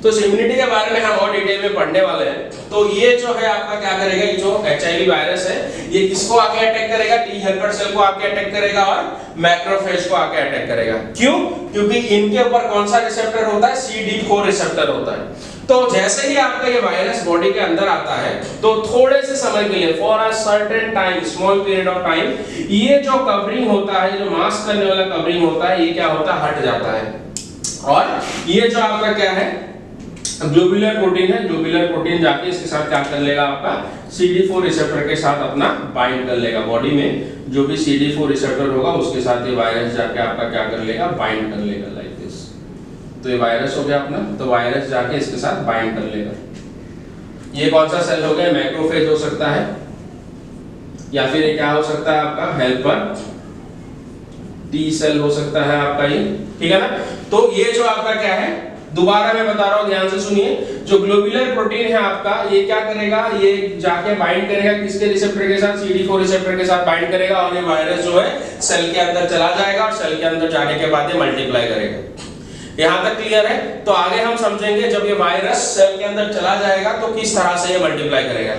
तो इस इम्यूनिटी के बारे में हम और डिटेल में पढ़ने वाले हैं। तो ये जो है आपका क्या करेगा, ये जो HIV वायरस है ये किसको आके अटैक करेगा, टी हेल्पर सेल को आके अटैक करेगा और मैक्रोफेज को आके अटैक करेगा। क्यों, क्योंकि इनके ऊपर कौन सा रिसेप्टर होता है, CD4 रिसेप्टर होता है। तो जैसे ही आपका ये वायरस बॉडी के अंदर आता है तो थोड़े से समय के लिए, for a certain time, small period of time, ये जो कवरिंग होता है, जो मास्क करने वाला कवरिंग होता है, ये क्या होता है, हट जाता है। और ये जो आपका क्या है, ग्लोबुलर प्रोटीन है, ग्लोबुलर प्रोटीन जाके इसके साथ क्या कर लेगा, आपका CD4 रिसेप्टर के साथ अपना बाइंड कर लेगा। बॉडी में जो भी CD4 रिसेप्टर होगा उसके साथ ये वायरस जाके आपका क्या कर लेगा, बाइंड कर लेगा, लाइक दिस। तो ये वायरस हो गया अपना, तो वायरस जाके इसके साथ बाइंड कर लेगा। ये कौन सा सेल हो गया, मैक्रोफेज हो सकता है, या फिर ये क्या हो सकता है आपका, हेल्पर टी सेल हो सकता है आपका ये, ठीक है ना। तो ये जो आपका क्या है, दोबारा मैं बता रहा हूं, ध्यान से सुनिए, जो ग्लोबुलर प्रोटीन है आपका, ये क्या करेगा, ये जाके बाइंड करेगा किसके रिसेप्टर के साथ, CD4 रिसेप्टर के साथ बाइंड करेगा, और ये वायरस जो है सेल के अंदर चला जाएगा, और सेल के अंदर जाने के बाद ये मल्टीप्लाई करेगा। यहां तक क्लियर है। तो आगे हम समझेंगे जब ये वायरस सेल के अंदर चला जाएगा तो किस तरह से ये मल्टीप्लाई करेगा।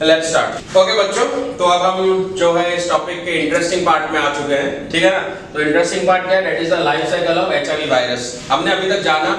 Let's start. ओके बच्चों, तो अब हम जो है इस टॉपिक के इंटरेस्टिंग पार्ट में आ चुके हैं, ठीक है ना। तो इंटरेस्टिंग पार्ट क्या है, that is the life cycle of HIV virus. हमने अभी तक जाना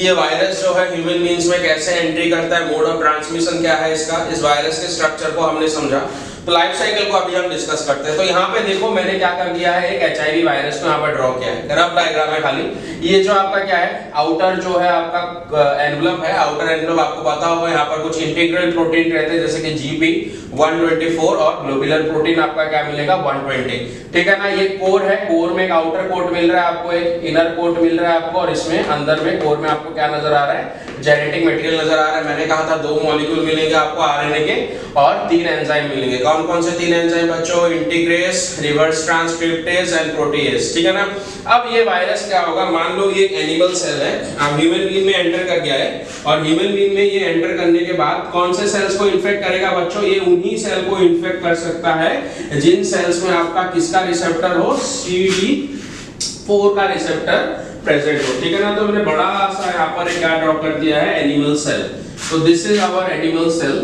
कि ये वायरस जो है ह्यूमन बीइंग्स में कैसे एंट्री करता है, मोड ऑफ ट्रांसमिशन क्या है इसका, इस वायरस के स्ट्रक्चर को हमने समझा। तो लाइफ साइकिल को अभी हम डिस्कस करते हैं। तो यहाँ पे देखो मैंने क्या कर दिया है, एक एचआईवी वायरस को यहाँ पर ड्रॉ किया है, रफ डायग्राम है खाली। ये जो आपका क्या है, आउटर जो है आपका एनवलप है, आउटर एनवलप आपको पता होगा, यहाँ पर कुछ इंटीग्रल प्रोटीन रहते हैं जैसे कि जीपी 124 और ग्लोबुलर प्रोटीन आपका क्या मिलेगा 120, ठीक है ना। ये कोर है, कोर में एक आउटर कोट मिल रहा है आपको, एक इनर कोट मिल रहा है आपको, और इसमें अंदर में कोर में आपको क्या नजर आ रहा है, जेनेटिक मटेरियल नजर आ रहा है। मैंने कहा था 2 मॉलिक्यूल मिलेंगे आपको आरएनए के और 3 एंजाइम मिलेंगे। कौन कौन से 3 एंजाइम बच्चों, इंटीग्रेस, रिवर्स ट्रांसक्रिप्टेज एंड प्रोटीएज, ठीक है ना। अब ये वायरस क्या होगा, मान लो ये एक एनिमल सेल है, अब ह्यूमन बीइंग में एंटर कर गया है, और ह्यूमन बीइंग में ये एंटर करने के बाद कौन से सेल्स को इन्फेक्ट करेगा बच्चों, ये उन्हीं सेल को इन्फेक्ट कर सकता है जिन सेल्स में आपका किसका रिसेप्टर हो, CD4 का रिसेप्टर प्रेजेंट हो, ठीक है ना। तो मैंने बड़ा सा यहाँ पर क्या ड्रॉ कर दिया है, एनिमल सेल। तो this is our animal cell,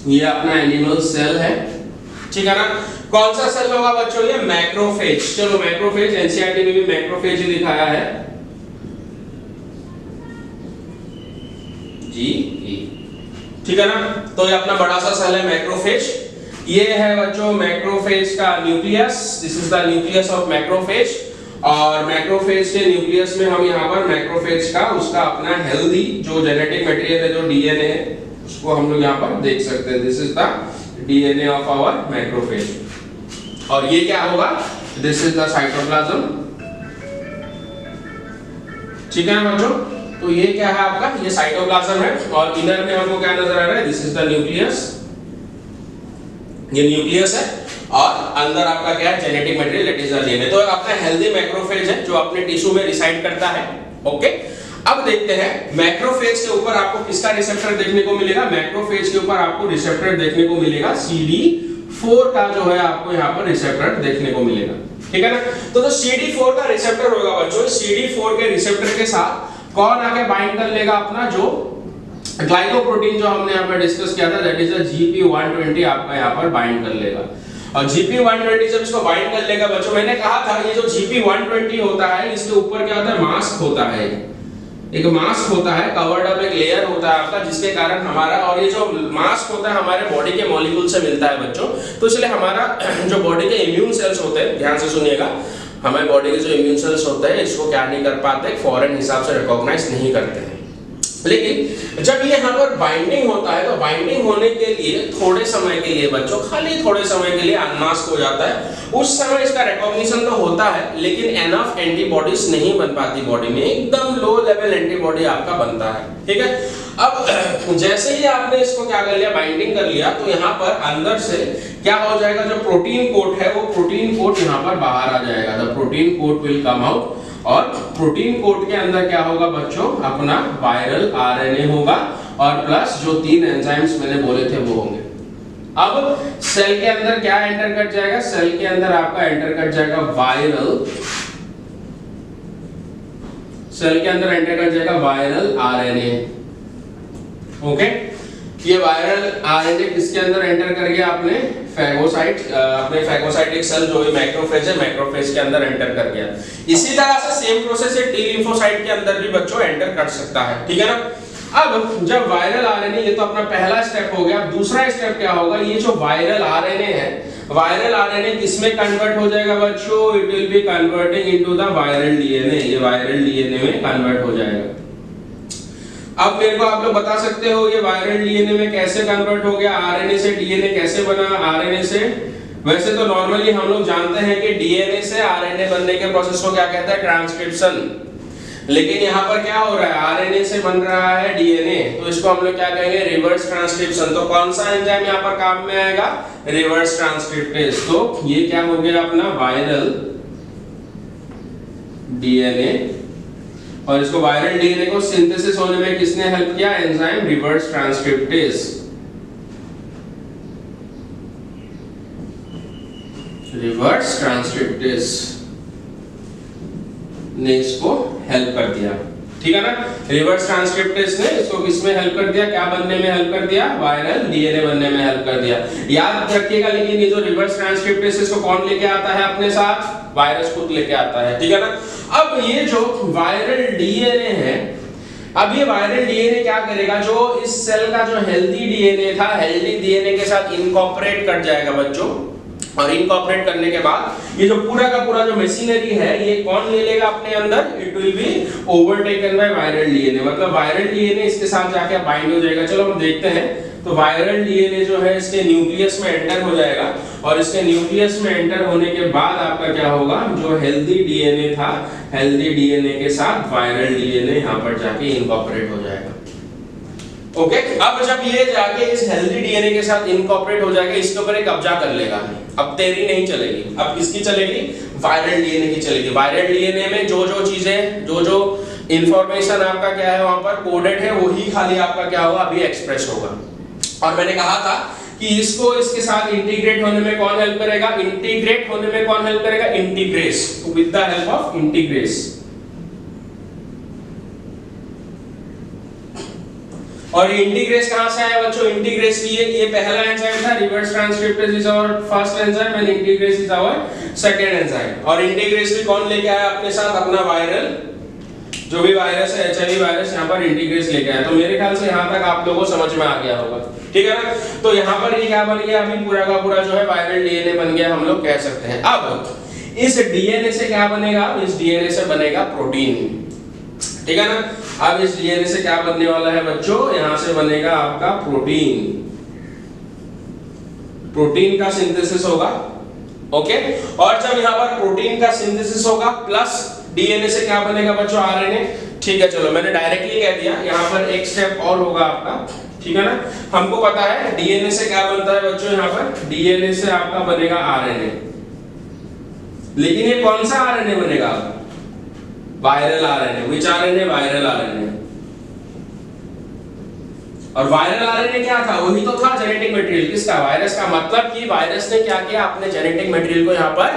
ये अपना एनिमल सेल है, ठीक है ना। कौन सा सेल होगा बच्चों, ये मैक्रोफेज। चलो मैक्रोफेज, एनसीईआरटी में भी मैक्रोफेज ही दिखाया है जी, ठीक है ना। तो ये अपना बड़ा सा सेल है मैक्रोफेज। ये है बच्चों मैक्रोफेज का nucleus, this is the nucleus of macrophage. और मैक्रोफेज के न्यूक्लियस में हम यहाँ पर मैक्रोफेज का उसका अपना हेल्दी जो जेनेटिक मटेरियल है, जो डीएनए है, उसको हम लोग यहाँ पर देख सकते हैं। This is the DNA of our macrophage. और ये क्या होगा, दिस इज द साइटोप्लाज्म, ठीक है ना बच्चों। तो ये क्या है आपका, ये साइटोप्लाज्म है, और इनर में हमको क्या नजर आ रहा है, दिस इज द न्यूक्लियस, ये न्यूक्लियस है, और अंदर आपका क्या है, genetic material, that is the DNA. तो अपना हेल्दी मैक्रोफेज है जो अपने टिश्यू में रिसाइड करता है, ओके। अब देखते हैं मैक्रोफेज के ऊपर आपको किसका रिसेप्टर देखने को मिलेगा, मैक्रोफेज के ऊपर आपको रिसेप्टर देखने को मिलेगा CD4 का जो है आपको यहाँ पर रिसेप्टर देखने को मिलेगा, ठीक है ना। तो जो CD4 का रिसेप्टर होगा बच्चों, CD4 के रिसेप्टर के साथ कौन आके बाइंड कर लेगा, अपना जो ग्लाइकोप्रोटीन जो हमने यहाँ पर डिस्कस किया था, दैट इज द GP120 आपका यहाँ पर बाइंड कर लेगा। और GP120 जब इसको बाइंड कर लेगा बच्चों, मैंने कहा था ये जो GP120 होता है, इसके ऊपर क्या होता है, मास्क होता है, एक मास्क होता है, कवर्ड अप एक लेयर होता है आपका, जिसके कारण हमारा, और ये जो मास्क होता है हमारे बॉडी के मॉलिक्यूल से मिलता है बच्चों। तो इसलिए हमारा जो बॉडी के इम्यून सेल्स होते हैं, ध्यान से सुनिएगा, हमारे बॉडी के जो इम्यून सेल्स होते हैं इसको क्या नहीं कर पाते, फॉरेन हिसाब से रिकॉग्नाइज नहीं करते हैं। लेकिन जब ये यहाँ पर बाइंडिंग होता है, तो बाइंडिंग होने के लिए थोड़े समय के लिए बच्चों, खाली थोड़े समय के लिए अनमास्क हो जाता है। उस समय इसका रिकॉग्निशन तो होता है, लेकिन एनफ एंटीबॉडीज नहीं बन पाती बॉडी में, एकदम लो लेवल एंटीबॉडी आपका बनता है, ठीक है। अब जैसे ही आपने इसको क्या कर लिया, बाइंडिंग कर लिया, तो यहाँ पर अंदर से क्या हो जाएगा, जो प्रोटीन कोट है वो प्रोटीन कोट यहाँ पर बाहर आ जाएगा, the protein coat will come out. और प्रोटीन कोट के अंदर क्या होगा बच्चों, अपना वायरल आरएनए होगा, और प्लस जो 3 एंजाइम्स मैंने बोले थे वो होंगे। अब सेल के अंदर क्या एंटर कर जाएगा, सेल के अंदर आपका एंटर कर जाएगा वायरल, सेल के अंदर एंटर कर जाएगा वायरल आरएनए, ओके। ये वायरल आरएनए किसके अंदर एंटर कर गया, अपने फैगोसाइट, अपने फैगोसाइटिक सेल जो है मैक्रोफेज है, मैक्रोफेज के अंदर एंटर कर गया। इसी तरह से सेम प्रोसेस है टी लिम्फोसाइट के अंदर भी बच्चों एंटर कर सकता है, ठीक है ना। अब जब वायरल आरएनए, ये तो अपना पहला स्टेप हो गया, दूसरा स्टेप क्या होगा, ये जो वायरल आरएनए है, वायरल आरएनए किसमें कन्वर्ट हो जाएगा बच्चों, it will B converting into the viral DNA, ये वायरल डीएनए में कन्वर्ट हो जाएगा। अब मेरे को आप लोग बता सकते हो ये वायरल डीएनए में कैसे कन्वर्ट हो गया, आरएनए से डीएनए कैसे बना, आरएनए से, वैसे तो नॉर्मली हम लोग जानते हैं कि डीएनए से आरएनए बनने के प्रोसेस को क्या कहते हैं, ट्रांसक्रिप्शन। लेकिन यहाँ पर क्या हो रहा है, आरएनए से बन रहा है डीएनए, तो इसको हम लोग क्या कहेंगे, रिवर्स ट्रांसक्रिप्शन। तो कौन सा एंजाइम यहाँ पर काम में आएगा, रिवर्स ट्रांसक्रिप्टेज। तो ये क्या हो गया अपना वायरल डीएनए, और इसको वायरल डीएनए को सिंथेसिस होने में किसने हेल्प किया, enzyme reverse transcriptase, reverse transcriptase ने इसको हेल्प कर दिया, ठीक है ना। रिवर्स ट्रांसक्रिप्टेज ने इसको किसमें हेल्प कर दिया, क्या बनने में हेल्प कर दिया, वायरल डीएनए बनने में हेल्प कर दिया। याद रखिएगा, लेकिन ये जो रिवर्स ट्रांसक्रिप्टेज इसको कौन लेके आता है अपने साथ, वायरस खुद लेके आता है, ठीक है ना। अब ये जो वायरल डीएनए है, अब ये वायरल डीएनए क्या करेगा, जो इस सेल का जो हेल्दी डीएनए था, हेल्दी डीएनए के साथ इनकॉर्पोरेट कर जाएगा बच्चों, और इनकॉर्पोरेट करने के बाद ये जो पूरा का पूरा जो मशीनरी है ये कौन ले लेगा अपने अंदर, it will be overtaken by viral DNA, मतलब वायरल डीएनए इसके साथ जाके बाइंड हो जाएगा। चलो हम देखते हैं। तो वायरल डीएनए जो है इसके न्यूक्लियस में एंटर हो जाएगा, और इसके न्यूक्लियस में एंटर होने के बाद आपका क्या होगा, जो हेल्दी डीएनए था, हेल्दी डीएनए के साथ वायरल डीएनए यहां पर जाके इनकॉर्पोरेट हो जाएगा। ओके, अब जब ये जाके इस हेल्दी डीएनए के साथ इनकॉर्पोरेट हो जाएगा, इसके ऊपर एक कब्जा कर लेगा। अब तेरी नहीं चलेगी, अब किसकी चलेगी, वायरल डीएनए की चलेगी। वायरल डीएनए में जो जो चीजें, जो जो इंफॉर्मेशन आपका क्या है वहां पर कोडेड है, वही खाली आपका क्या होगा अभी एक्सप्रेस होगा। और मैंने कहा था कि इसको इसके साथ इंटीग्रेट होने में कौन हेल्प करेगा, इंटीग्रेट होने में कौन हेल्प करेगा, इंटीग्रेस, विद द हेल्प ऑफ इंटीग्रेस। और इंटीग्रेस कहां से आया बच्चों, इंटीग्रेस की ये पहला एंजाइम था, reverse transcriptase is our first enzyme and integrase is our second enzyme. और इंटीग्रेस भी कौन लेके आया अपने साथ, अपना वायरल, जो भी वायरस है, एचआईवी वायरस, यहां पर इंटीग्रेस लेके आया। तो मेरे ख्याल से यहां तक आप लोगों को समझ में आ गया होगा, ठीक है ना। तो यहां पर ये क्या बन गया, अभी पूरा का पूरा जो है वायरल डीएनए बन गया, हम लोग कह सकते हैं। अब इस डीएनए से क्या बनेगा, इस डीएनए से बनेगा प्रोटीन, ठीक है ना। अब इस डीएनए से क्या बनने वाला है बच्चों, यहां से बनेगा आपका प्रोटीन, प्रोटीन का सिंथेसिस होगा। ओके, और जब यहां पर प्रोटीन का सिंथेसिस होगा प्लस डीएनए से क्या बनेगा बच्चों, आरएनए, ठीक है। चलो मैंने डायरेक्टली कह दिया, यहां पर एक स्टेप और होगा आपका, ठीक है ना। हमको पता है डीएनए से क्या बनता है बच्चों, यहां पर डीएनए से आपका बनेगा आरएनए, लेकिन ये कौन सा आरएनए बनेगा, viral RNA. Which RNA, viral RNA. और वायरल आरएनए क्या था, वही तो था जेनेटिक मटेरियल किसका, वायरस का। मतलब कि वायरस ने क्या किया, अपने जेनेटिक मटेरियल को यहां पर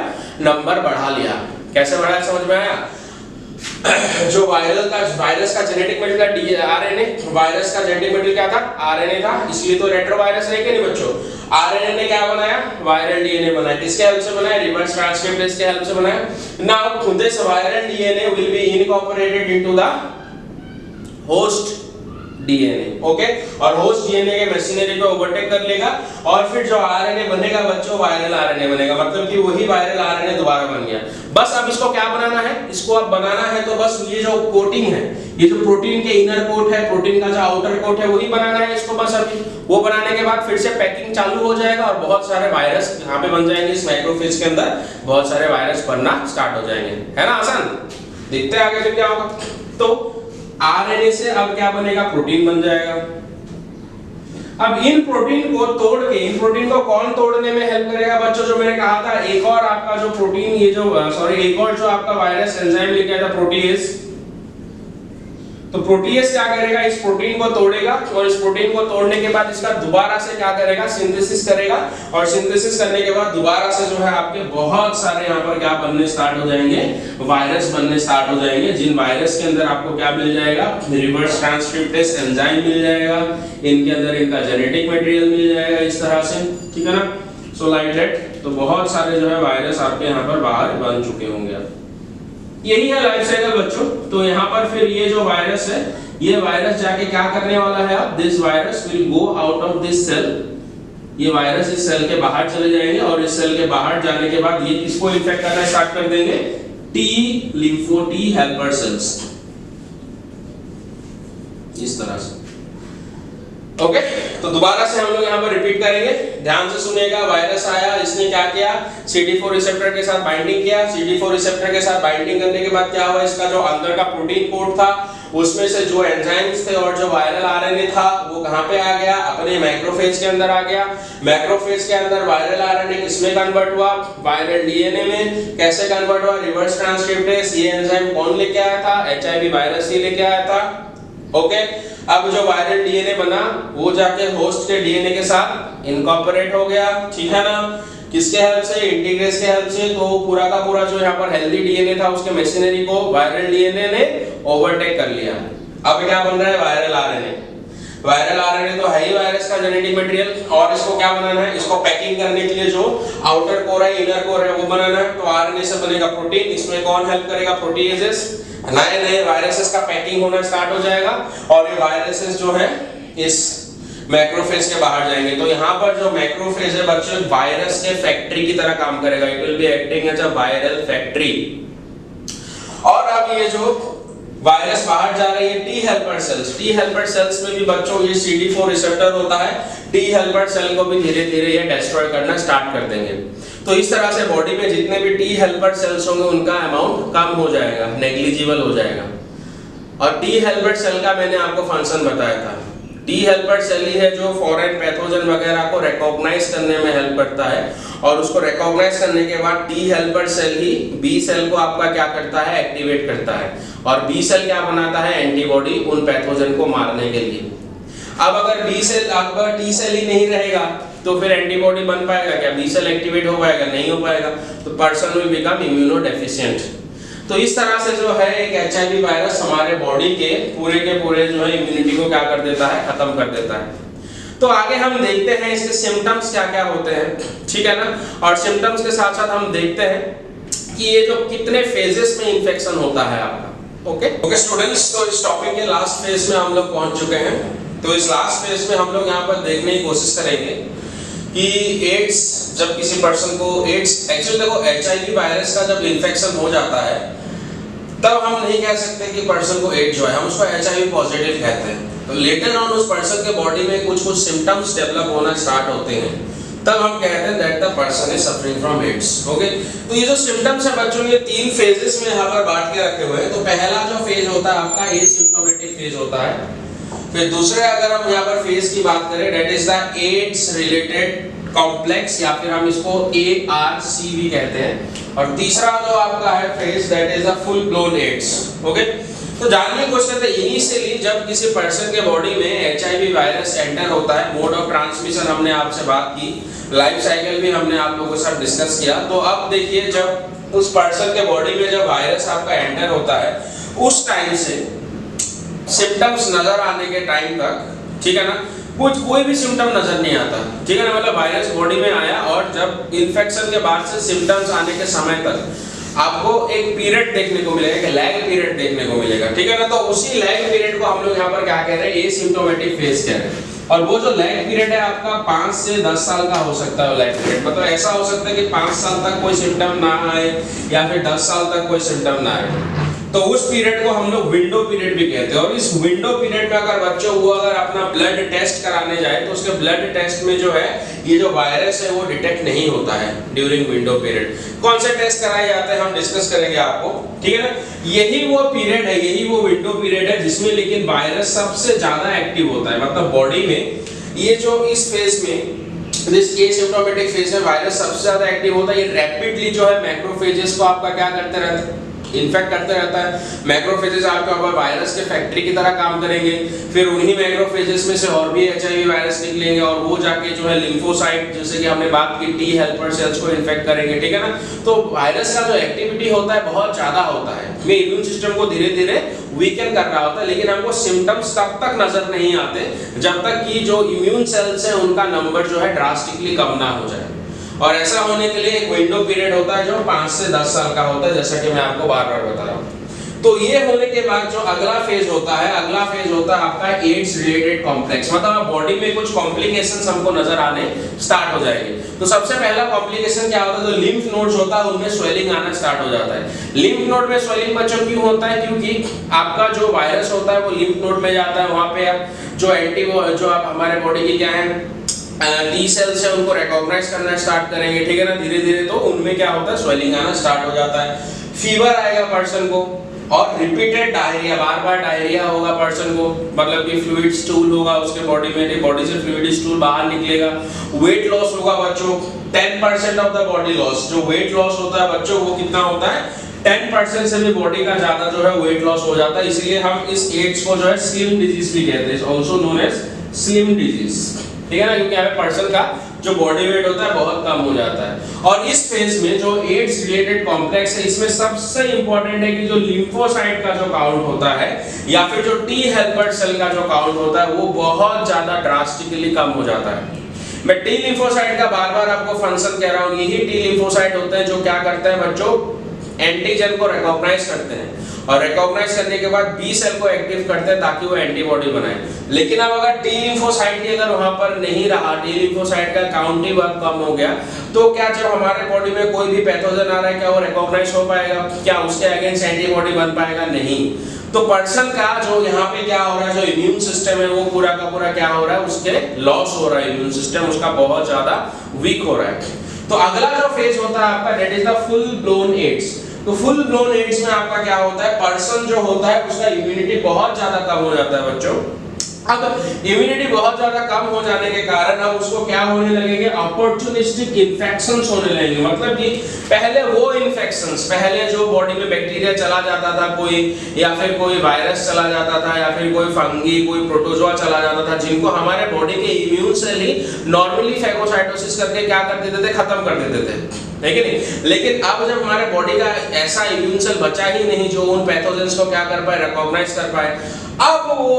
नंबर बढ़ा लिया। कैसे बढ़ाया, समझ में आया। जो वायरस का जेनेटिक मटेरियल आरएनए, वायरस का जेनेटिक मटेरियल क्या था, आरएनए था, इसलिए तो रेट्रोवायरस है कि नहीं बच्चों। आरएनए ने क्या बनाया, वायरल डीएनए बनाया। किसके हेल्प से बनाया, रिवर्स ट्रांसक्रिप्टेज के हेल्प से बनाया। Now this viral DNA will be incorporated into the host DNA, okay. और होस्ट डीएनए के मशीनरी को ओवरटेक कर लेगा, और फिर जो आरएनए बनेगा बच्चों, वायरल आरएनए बनेगा। मतलब कि वही वायरल आरएनए दोबारा बन गया। बस अब इसको क्या बनाना है, इसको अब बनाना है तो बस ये जो कोटिंग है, ये जो प्रोटीन के इनर कोट है, प्रोटीन का जो आउटर कोट है, वही बनाना है इसको बस अभी। वो बनाने के बाद फिर से पैकिंग चालू हो जाएगा, और बहुत सारे वायरस यहाँ पे बन जाएंगे। इस माइक्रोफेज के अंदर बहुत सारे वायरस बनना स्टार्ट हो जाएंगे, है ना। आसान, देखते हैं आगे फिर क्या होगा। तो आरएनए से अब क्या बनेगा, प्रोटीन बन जाएगा। अब इन प्रोटीन को तोड़ के, इन प्रोटीन को कौन तोड़ने में हेल्प करेगा बच्चों, जो मैंने कहा था एक और आपका जो प्रोटीन, ये जो एक और जो आपका वायरस एंजाइम लेके आया था, प्रोटीएज। तो प्रोटीएज क्या करेगा, इस प्रोटीन को तोड़ेगा, और इस प्रोटीन को तोड़ने के बाद इसका दोबारा से क्या करेगा, सिंथेसिस करेगा। और सिंथेसिस करने के बाद दोबारा से जो है आपके बहुत सारे यहाँ पर क्या बनने स्टार्ट हो जाएंगे, वायरस बनने स्टार्ट हो जाएंगे। जिन वायरस के अंदर आपको क्या मिल जाएगा, रिवर्स ट्रांसक्रिप्टेज एंजाइम मिल जाएगा, इनके अंदर इनका जेनेटिक मटेरियल मिल जाएगा इस तरह से, ठीक है ना। सो लाइक दैट, तो बहुत सारे जो है वायरस आपके यहाँ पर बाहर बन चुके होंगे। यही है लाइफ साइकिल बच्चों। तो यहाँ पर फिर ये जो वायरस है, ये वायरस जाके क्या करने वाला है, अब this virus will go out of this cell. ये वायरस इस सेल के बाहर चले जाएंगे, और इस सेल के बाहर जाने के बाद ये किसको इन्फेक्ट करना स्टार्ट कर देंगे, T lympho T helper sales, इस तरह से। ओके, तो दोबारा से हम लोग यहाँ पर रिपीट करेंगे, ध्यान से सुनिएगा। वायरस आया, इसने क्या किया, CD4 रिसेप्टर के साथ बाइंडिंग किया। CD4 रिसेप्टर के साथ बाइंडिंग करने के बाद क्या हुआ, इसका जो अंदर का प्रोटीन कोड था, उसमें से जो एंजाइम्स थे और जो वायरल आरएनए था, वो कहां पे आ गया, अपने मैक्रोफेज के अंदर आ गया। मैक्रोफेज के अंदर वायरल आरएनए किसमें कन्वर्ट हुआ, वायरल डीएनए में। कैसे कन्वर्ट हुआ, रिवर्स ट्रांसक्रिप्टेज। ये एंजाइम कौन लेके आया था, एचआईवी वायरस ही लेके आया था, ओके। अब जो वायरल डीएनए बना, वो जाके होस्ट के डीएनए के साथ इनकॉर्पोरेट हो गया, ठीक है ना। किसके हेल्प से, इंटीग्रेस के हेल्प से। तो पूरा का पूरा जो यहाँ पर हेल्दी डीएनए था, उसके मशीनरी को वायरल डीएनए ने ओवरटेक कर लिया। अब क्या बन रहा है? Viral RNA. वायरल आरएनए तो है ही वायरस का जेनेटिक मटेरियल, और इसको क्या बनाना है? इसको पैकिंग करने के लिए जो आउटर कोर है, इनर कोर है, वो बनाना है। तो आरएनए से बनेगा प्रोटीन। इसमें कौन हेल्प करेगा? प्रोटीएजेस। नए नए वायरसेस का पैकिंग होना स्टार्ट हो जाएगा, और ये वायरसेस जो है इस मैक्रोफेज के बाहर जाएंगे। तो यहाँ पर जो मैक्रोफेज है बच्चों, वायरस के फैक्ट्री की तरह काम करेगा। It will be acting as a viral factory. और अब ये जो वायरस बाहर जा रही है, T helper cells. T helper cells में भी बच्चों ये CD4 रिसेप्टर होता है। टी हेल्पर सेल को भी धीरे धीरे ये डिस्ट्रॉय करना स्टार्ट कर देंगे। तो इस तरह से बॉडी में जितने भी टी हेल्पर सेल्स होंगे उनका अमाउंट कम हो जाएगा, नेग्लिजिबल हो जाएगा। और टी हेल्पर सेल का मैंने आपको फंक्शन बताया था। टी हेल्पर सेल ही है जो फॉरेन पैथोजन वगैरह को रिकॉग्नाइज करने में हेल्प करता है, और उसको रिकॉग्नाइज करने के बाद टी हेल्पर सेल ही बी सेल को आपका क्या करता है? एक्टिवेट करता है। और बी सेल क्या बनाता है? एंटीबॉडी उन पैथोजन को मारने के लिए। अब अगर बी सेल, अगर टी सेल ही नहीं रहेगा तो फिर एंटीबॉडी बन पाएगा क्या? बी सेल एक्टिवेट हो पाएगा? नहीं हो पाएगा। तो person will become immuno deficient. तो इस तरह से जो है एक एचआईवी वायरस हमारे बॉडी के पूरे जो है इम्यूनिटी को क्या कर देता है? खत्म कर देता है। तो आगे हम देखते हैं इसके सिम्टम्स क्या क्या होते हैं, ठीक है ना। और सिम्टम्स के साथ साथ हम देखते हैं कि ये जो कितने फेजेस में इंफेक्शन होता है आपका। ओके स्टूडेंट्स, तो इस टॉपिक के लास्ट फेज में हम लोग पहुंच चुके हैं। तो इस लास्ट फेज में हम लोग यहाँ पर देखने की कोशिश करेंगे कि एड्स, जब किसी पर्सन को एड्स, एक्चुअली देखो एचआईवी वायरस का जब इन्फेक्शन हो जाता है तब हम नहीं कह सकते कि पर्सन को एड्स जो है, हम उसको एचआईवी पॉजिटिव कहते हैं। तो लेटर ऑन उस पर्सन के बॉडी में कुछ सिम्टम्स डेवलप होना स्टार्ट होते हैं, तब हम कहते हैं that the person is suffering from AIDS. Okay, तो ये जो सिम्टम्स है बच्चों, ये 3 फेजेस में यहाँ पर बांट के रखे हुए हैं। तो पहला जो फेज होता है आपका एसिम्प्टोमेटिक फेज होता है। फिर दूसरे अगर हम यहाँ पर फेज की बात करें, that is the AIDS related complex, या फिर हम इसको ARC भी कहते हैं। और तीसरा जो आपका है phase, that is the full blown AIDS. Okay, तो जानने की कोशिश करते हैं इनिशियली जब किसी पर्सन के बॉडी में एचआईवी वायरस एंटर होता है, मोड ऑफ ट्रांसमिशन हमने आपसे बात की, लाइफ साइकिल भी हमने आप लोगों के साथ डिस्कस किया। तो अब देखिए, जब उस पर्सन के बॉडी में जब वायरस आपका एंटर होता है, उस टाइम से सिम्टम्स नजर आने के टाइम तक, ठीक है ना, कोई भी सिम्टम नजर नहीं आता, ठीक है ना। मतलब वायरस बॉडी में आया और जब इन्फेक्शन के बाद से सिम्टम्स आने के समय तक आपको एक पीरियड देखने को मिलेगा, एक लैग पीरियड देखने को मिलेगा, ठीक है ना। तो उसी लैग पीरियड को हम लोग यहाँ पर क्या कह रहे हैं? एसिम्प्टोमेटिक फेज कह रहे हैं। और वो जो लैग पीरियड है आपका 5 से 10 साल का हो सकता है। लैग पीरियड मतलब ऐसा हो सकता है कि 5 साल तक कोई सिम्टम ना आए, या फिर 10 साल तक कोई सिम्टम ना आए। तो उस पीरियड को हम लोग विंडो पीरियड भी कहते हैं। और इस विंडो पीरियड में अगर बच्चों वो अगर अपना ब्लड टेस्ट कराने जाए, तो उसके ब्लड टेस्ट में जो है ये जो वायरस है वो डिटेक्ट नहीं होता है ड्यूरिंग विंडो पीरियड। कौन से टेस्ट कराए जाते हैं हम डिस्कस करेंगे आपको, ठीक है ना। यही वो पीरियड है, यही वो विंडो पीरियड है जिसमें लेकिन वायरस सबसे ज्यादा एक्टिव होता है। मतलब बॉडी में ये जो इस फेज में, दिस एसिम्प्टोमेटिक फेज में वायरस सबसे ज्यादा एक्टिव होता है। ये रैपिडली जो है मैक्रोफेजेस को आपका क्या करते रहते हैं? इन्फेक्ट करते रहता है। मैक्रोफेजेस आपके ऊपर वायरस के फैक्ट्री की तरह काम करेंगे। फिर उन्हीं मैक्रोफेजेस में से और भी एचआईवी वायरस निकलेंगे, और वो जाके जो है लिम्फोसाइट, जैसे कि हमने बात की, टी हेल्पर सेल्स को इन्फेक्ट करेंगे, ठीक है ना। तो वायरस का जो एक्टिविटी होता है बहुत ज्यादा होता है, में इम्यून सिस्टम को धीरे धीरे वीकन कर रहा होता है। लेकिन हमको सिम्टम्स तब तक नजर नहीं आते जब तक कि जो इम्यून सेल्स है उनका नंबर जो है ड्रास्टिकली कम ना हो जाए। और ऐसा होने के लिए एक विंडो पीरियड होता है जो 5 से 10 साल का होता है, जैसा कि मैं आपको बार बार बता रहा हूँ। तो ये होने के बाद जो अगला फेज होता है, अगला फेज होता है आपका एड्स रिलेटेड कॉम्प्लेक्स। मतलब बॉडी में कुछ कॉम्प्लिकेशंस हमको नजर आने स्टार्ट हो जाएंगे। तो सबसे पहला कॉम्प्लिकेशन क्या होता है? जो लिम्फ नोड्स होता है उनमें स्वेलिंग आना स्टार्ट हो जाता है। लिम्फ नोड में स्वेलिंग बच्चों क्यों होता है? क्योंकि आपका जो वायरस होता है वो लिम्फ नोड में जाता है। वहां पे आप जो आप हमारे बॉडी की क्या है, टी सेल्स है, उनको रिकॉग्नाइज करना स्टार्ट करेंगे, ठीक है ना, धीरे धीरे। तो उनमें क्या होता है? स्वेलिंग आना स्टार्ट हो जाता है। फीवर आएगा पर्सन को, और रिपीटेड डायरिया, बार बार डायरिया होगा पर्सन को, मतलब कि फ्लूइड स्टूल होगा उसके बॉडी में, बॉडी से फ्लूइड स्टूल बाहर निकलेगा। वेट लॉस होगा बच्चों, 10% ऑफ द बॉडी लॉस। जो वेट लॉस होता है बच्चों वो कितना होता है? 10% से भी बॉडी का ज्यादा जो है वेट लॉस हो जाता है। इसलिए हम इस एड्स को जो है स्लिम डिजीज भी कहते हैं, also known as slim disease. ठीक है ना, क्योंकि यहाँ पे पर्सन का जो बॉडी वेट होता है बहुत कम हो जाता है। और इस फेज में जो एड्स रिलेटेड कॉम्प्लेक्स है, इसमें सबसे इंपॉर्टेंट है कि जो लिम्फोसाइट का जो काउंट होता है या फिर जो टी हेल्पर सेल का जो काउंट होता है वो बहुत ज्यादा ड्रास्टिकली कम हो जाता है। मैं टी लिम्फोसाइट का बार बार आपको फंक्शन कह रहा हूँ, यही टी लिम्फोसाइट होते हैं जो क्या करते हैं बच्चों, एंटीजन को रिकॉग्नाइज करते हैं और रिकॉग्नाइज करने के बाद बी सेल को एक्टिव करते हैं ताकि वो एंटीबॉडी बनाए। लेकिन अब अगर टी लिम्फोसाइट ही अगर वहां पर नहीं रहा, टी लिम्फोसाइट का काउंट ही बहुत कम हो गया, तो क्या जब हमारे बॉडी में कोई भी पैथोजन आ रहा है क्या वो रिकॉग्नाइज हो पाएगा, क्या उसके अगेंस्ट एंटीबॉडी बन पाएगा? नहीं। तो पर्सन का जो यहाँ पे क्या हो रहा है, जो इम्यून सिस्टम है वो पूरा का पूरा क्या हो रहा है, उसके लॉस हो रहा है, इम्यून सिस्टम उसका बहुत ज्यादा वीक हो रहा है। तो अगला जो फेज होता है आपका, that is the full blown AIDS. तो फुल ब्लोन एड्स में आपका क्या होता है, पर्सन जो होता है उसका इम्यूनिटी बहुत ज्यादा कम हो जाता है बच्चों। अब इम्यूनिटी बहुत ज्यादा कम हो जाने के कारण अब उसको क्या होने लगेंगे, अपॉर्चुनिस्टिक इन्फेक्शंस होने लगेंगे। मतलब कि पहले वो इन्फेक्शंस, पहले जो बॉडी में बैक्टीरिया चला जाता था कोई, या फिर कोई वायरस चला जाता था, या फिर कोई फंगी, कोई प्रोटोजोआ चला जाता था, जिनको हमारे बॉडी के इम्यून सेल ही नॉर्मली फैगोसाइटोसिस करके क्या कर देते थे, खत्म कर देते थे, है कि नहीं। लेकिन अब जब हमारे बॉडी का ऐसा इम्यून सेल बचा ही नहीं जो उन पैथोजेंस को क्या कर पाए, रिकॉग्नाइज कर पाए, अब वो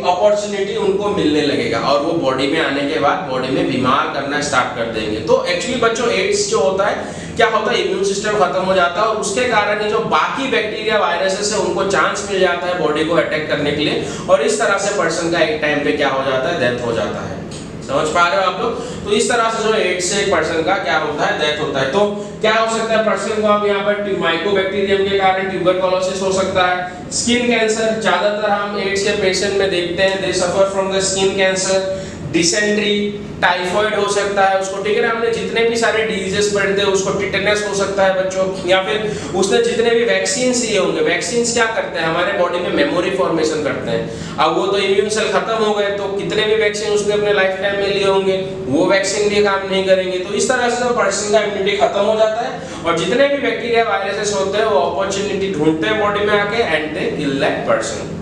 अपॉर्चुनिटी उनको मिलने लगेगा और वो बॉडी में आने के बाद बॉडी में बीमार करना स्टार्ट कर देंगे। तो एक्चुअली बच्चों एड्स जो होता है क्या होता है, इम्यून सिस्टम खत्म हो जाता है और उसके कारण ही जो बाकी बैक्टीरिया वायरसेस है उनको चांस मिल जाता है बॉडी को अटैक करने के लिए, और इस तरह से पर्सन का एक टाइम पे क्या हो जाता है, डेथ हो जाता है। समझ पा रहे हो आप लोग? तो इस तरह से जो एड्स से एक पर्सन का क्या होता है, डेथ होता है। तो क्या हो सकता है पर्सन को, अब यहाँ पर माइकोबैक्टीरियम के कारण ट्यूबरकुलोसिस हो सकता है, स्किन कैंसर ज्यादातर हम एड्स के पेशेंट में देखते हैं, they suffer from the skin cancer, dysentery, typhoid हो सकता है उसको, ठीक है ना, हमने जितने भी सारे डिजीजेस पढ़ते हैं उसको, टिटेनस हो सकता है बच्चों, या फिर उसने जितने भी वैक्सीन लिए होंगे, वैक्सीन क्या करते हैं हमारे बॉडी में मेमोरी फॉर्मेशन करते हैं। अब वो तो इम्यून सेल खत्म हो गए तो कितने भी वैक्सीन उसने अपने लाइफ टाइम में लिए होंगे वो वैक्सीन भी काम नहीं करेंगे। तो इस तरह से पर्सन का इम्यूनिटी खत्म हो जाता है और जितने भी बैक्टीरिया वायरसेस होते हैं वो अपॉर्चुनिटी ढूंढते हैं बॉडी में आके and they kill that person.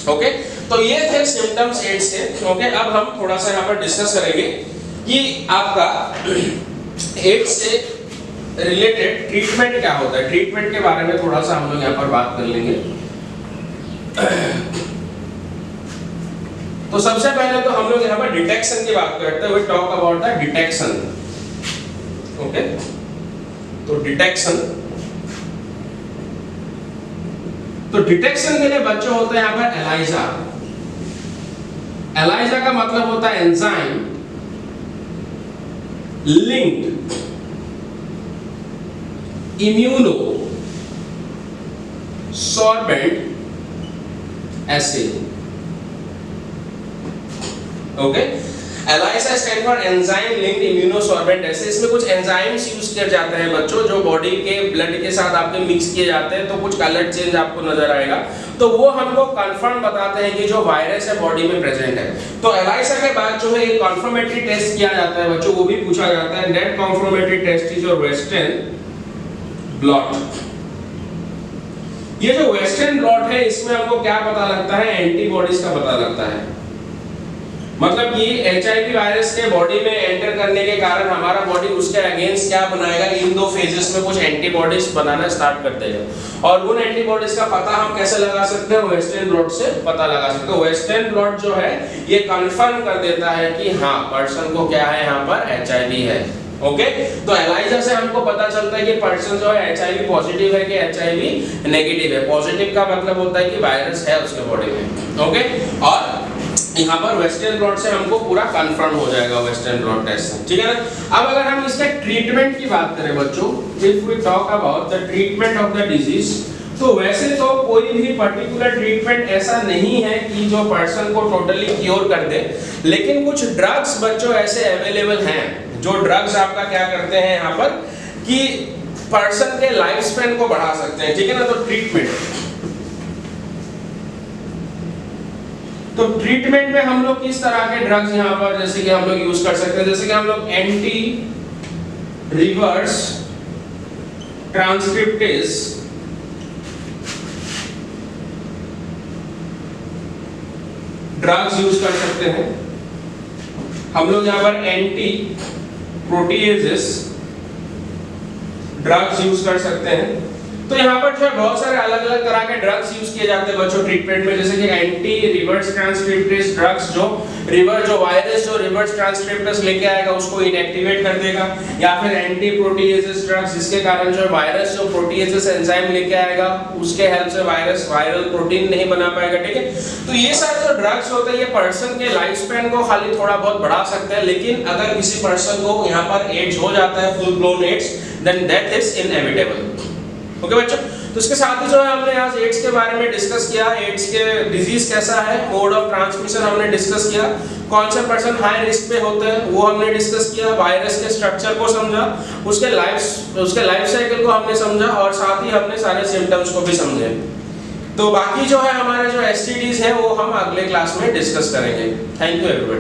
Okay, तो ये थे सिम्टम्स एड्स के। ओके, अब हम थोड़ा सा यहाँ पर डिस्कस करेंगे कि आपका एड्स से रिलेटेड ट्रीटमेंट क्या होता है। ट्रीटमेंट के बारे में थोड़ा सा हम लोग यहाँ पर बात कर लेंगे। तो सबसे पहले तो हम लोग यहाँ पर डिटेक्शन की बात करते हैं, we talk about the detection. Okay, तो डिटेक्शन, तो डिटेक्शन के लिए बच्चों होते हैं यहाँ पर एलाइजा। एलाइजा का मतलब होता है enzyme linked immunosorbent acid. Okay, ELISA stand for enzyme linked immunosorbent acid. इसमें कुछ एंजाइम्स यूज किए जाते हैं बच्चों जो बॉडी के ब्लड के साथ आपके मिक्स किए जाते हैं, तो कुछ कलर चेंज आपको नजर आएगा, तो वो हमको कंफर्म बताते हैं कि जो वायरस है बॉडी में प्रेजेंट है। तो एलाइजा के बाद जो है एक कन्फर्मेटरी टेस्ट किया जाता है बच्चों, वो भी पूछा जाता है, that confirmatory test is your western blot. ये जो वेस्टर्न ब्लॉट है इसमें हमको क्या पता लगता है, एंटीबॉडीज का पता लगता है। मतलब कि एचआईवी वायरस के बॉडी में एंटर करने के कारण हमारा बॉडी उसके अगेंस्ट क्या बनाएगा, इन दो फेजेस में कुछ एंटीबॉडीज बनाना स्टार्ट कर देगा। और उन एंटीबॉडीज का पता हम कैसे लगा सकते हैं, वेस्टर्न ब्लॉट से पता लगा सकते हैं। वेस्टर्न ब्लॉट जो है ये कंफर्म कर देता है कि हाँ पर्सन को क्या है, यहाँ पर एचआईवी है। ओके, तो एलाइजा से हमको पता चलता है कि पर्सन जो है एचआईवी पॉजिटिव है कि एचआईवी नेगेटिव है। पॉजिटिव का मतलब होता है कि वायरस है उसके बॉडी में। ओके, और यहाँ पर वेस्टर्न ब्लॉट से हमको पूरा कंफर्म हो जाएगा वेस्टर्न ब्लॉट टेस्ट से, ठीक है ना। अब अगर हम इसके ट्रीटमेंट की बात करें बच्चों, if we talk about the treatment of the disease, तो वैसे तो कोई भी पर्टिकुलर ट्रीटमेंट ऐसा नहीं है कि जो पर्सन को टोटली क्योर कर दे, लेकिन कुछ ड्रग्स बच्चों ऐसे अवेलेबल हैं जो ड्रग्स आपका क्या करते हैं यहाँ पर कि पर्सन के लाइफ स्पैन को बढ़ा सकते हैं, ठीक है ना। तो ट्रीटमेंट में हम लोग किस तरह के ड्रग्स यहाँ पर जैसे कि हम लोग यूज कर सकते हैं, जैसे कि हम लोग anti reverse transcriptase drugs use कर सकते हैं। हम लोग यहाँ पर एंटी प्रोटीएजेस ड्रग्स यूज कर सकते हैं। तो यहाँ पर जो है बहुत सारे अलग अलग तरह के ड्रग्स यूज किए जाते हैं बच्चों ट्रीटमेंट में, जैसे कि एंटी रिवर्स ट्रांसक्रिप्टेज ड्रग्स जो वायरस जो रिवर्स ट्रांसक्रिप्टेज लेके आएगा उसको इनएक्टिवेट कर देगा, या फिर एंटी प्रोटीएजेस ड्रग्स जिसके कारण जो वायरस जो प्रोटीएजेस एंजाइम लेके आएगा उसके हेल्प से वायरस वायरल प्रोटीन नहीं बना पाएगा, ठीक है। तो ये सारे जो ड्रग्स होते हैं ये पर्सन के लाइफ स्पैन को खाली थोड़ा बहुत बढ़ा सकते हैं, लेकिन अगर किसी पर्सन को यहाँ पर एड्स हो जाता है, full blown AIDS, then death is inevitable. Okay बच्चों, तो इसके साथ ही जो है हमने आज एड्स के बारे में डिस्कस किया, एड्स के डिजीज कैसा है, मोड ऑफ ट्रांसमिशन हमने डिस्कस किया, कौन से पर्सन हाई रिस्क पे होते हैं वो हमने डिस्कस किया, वायरस के स्ट्रक्चर को समझा, उसके लाइफ साइकिल को हमने समझा, और साथ ही हमने सारे सिम्टम्स को भी समझे। तो बाकी जो है हमारे जो एसटीडीज है वो हम अगले क्लास में डिस्कस करेंगे। Thank you everybody.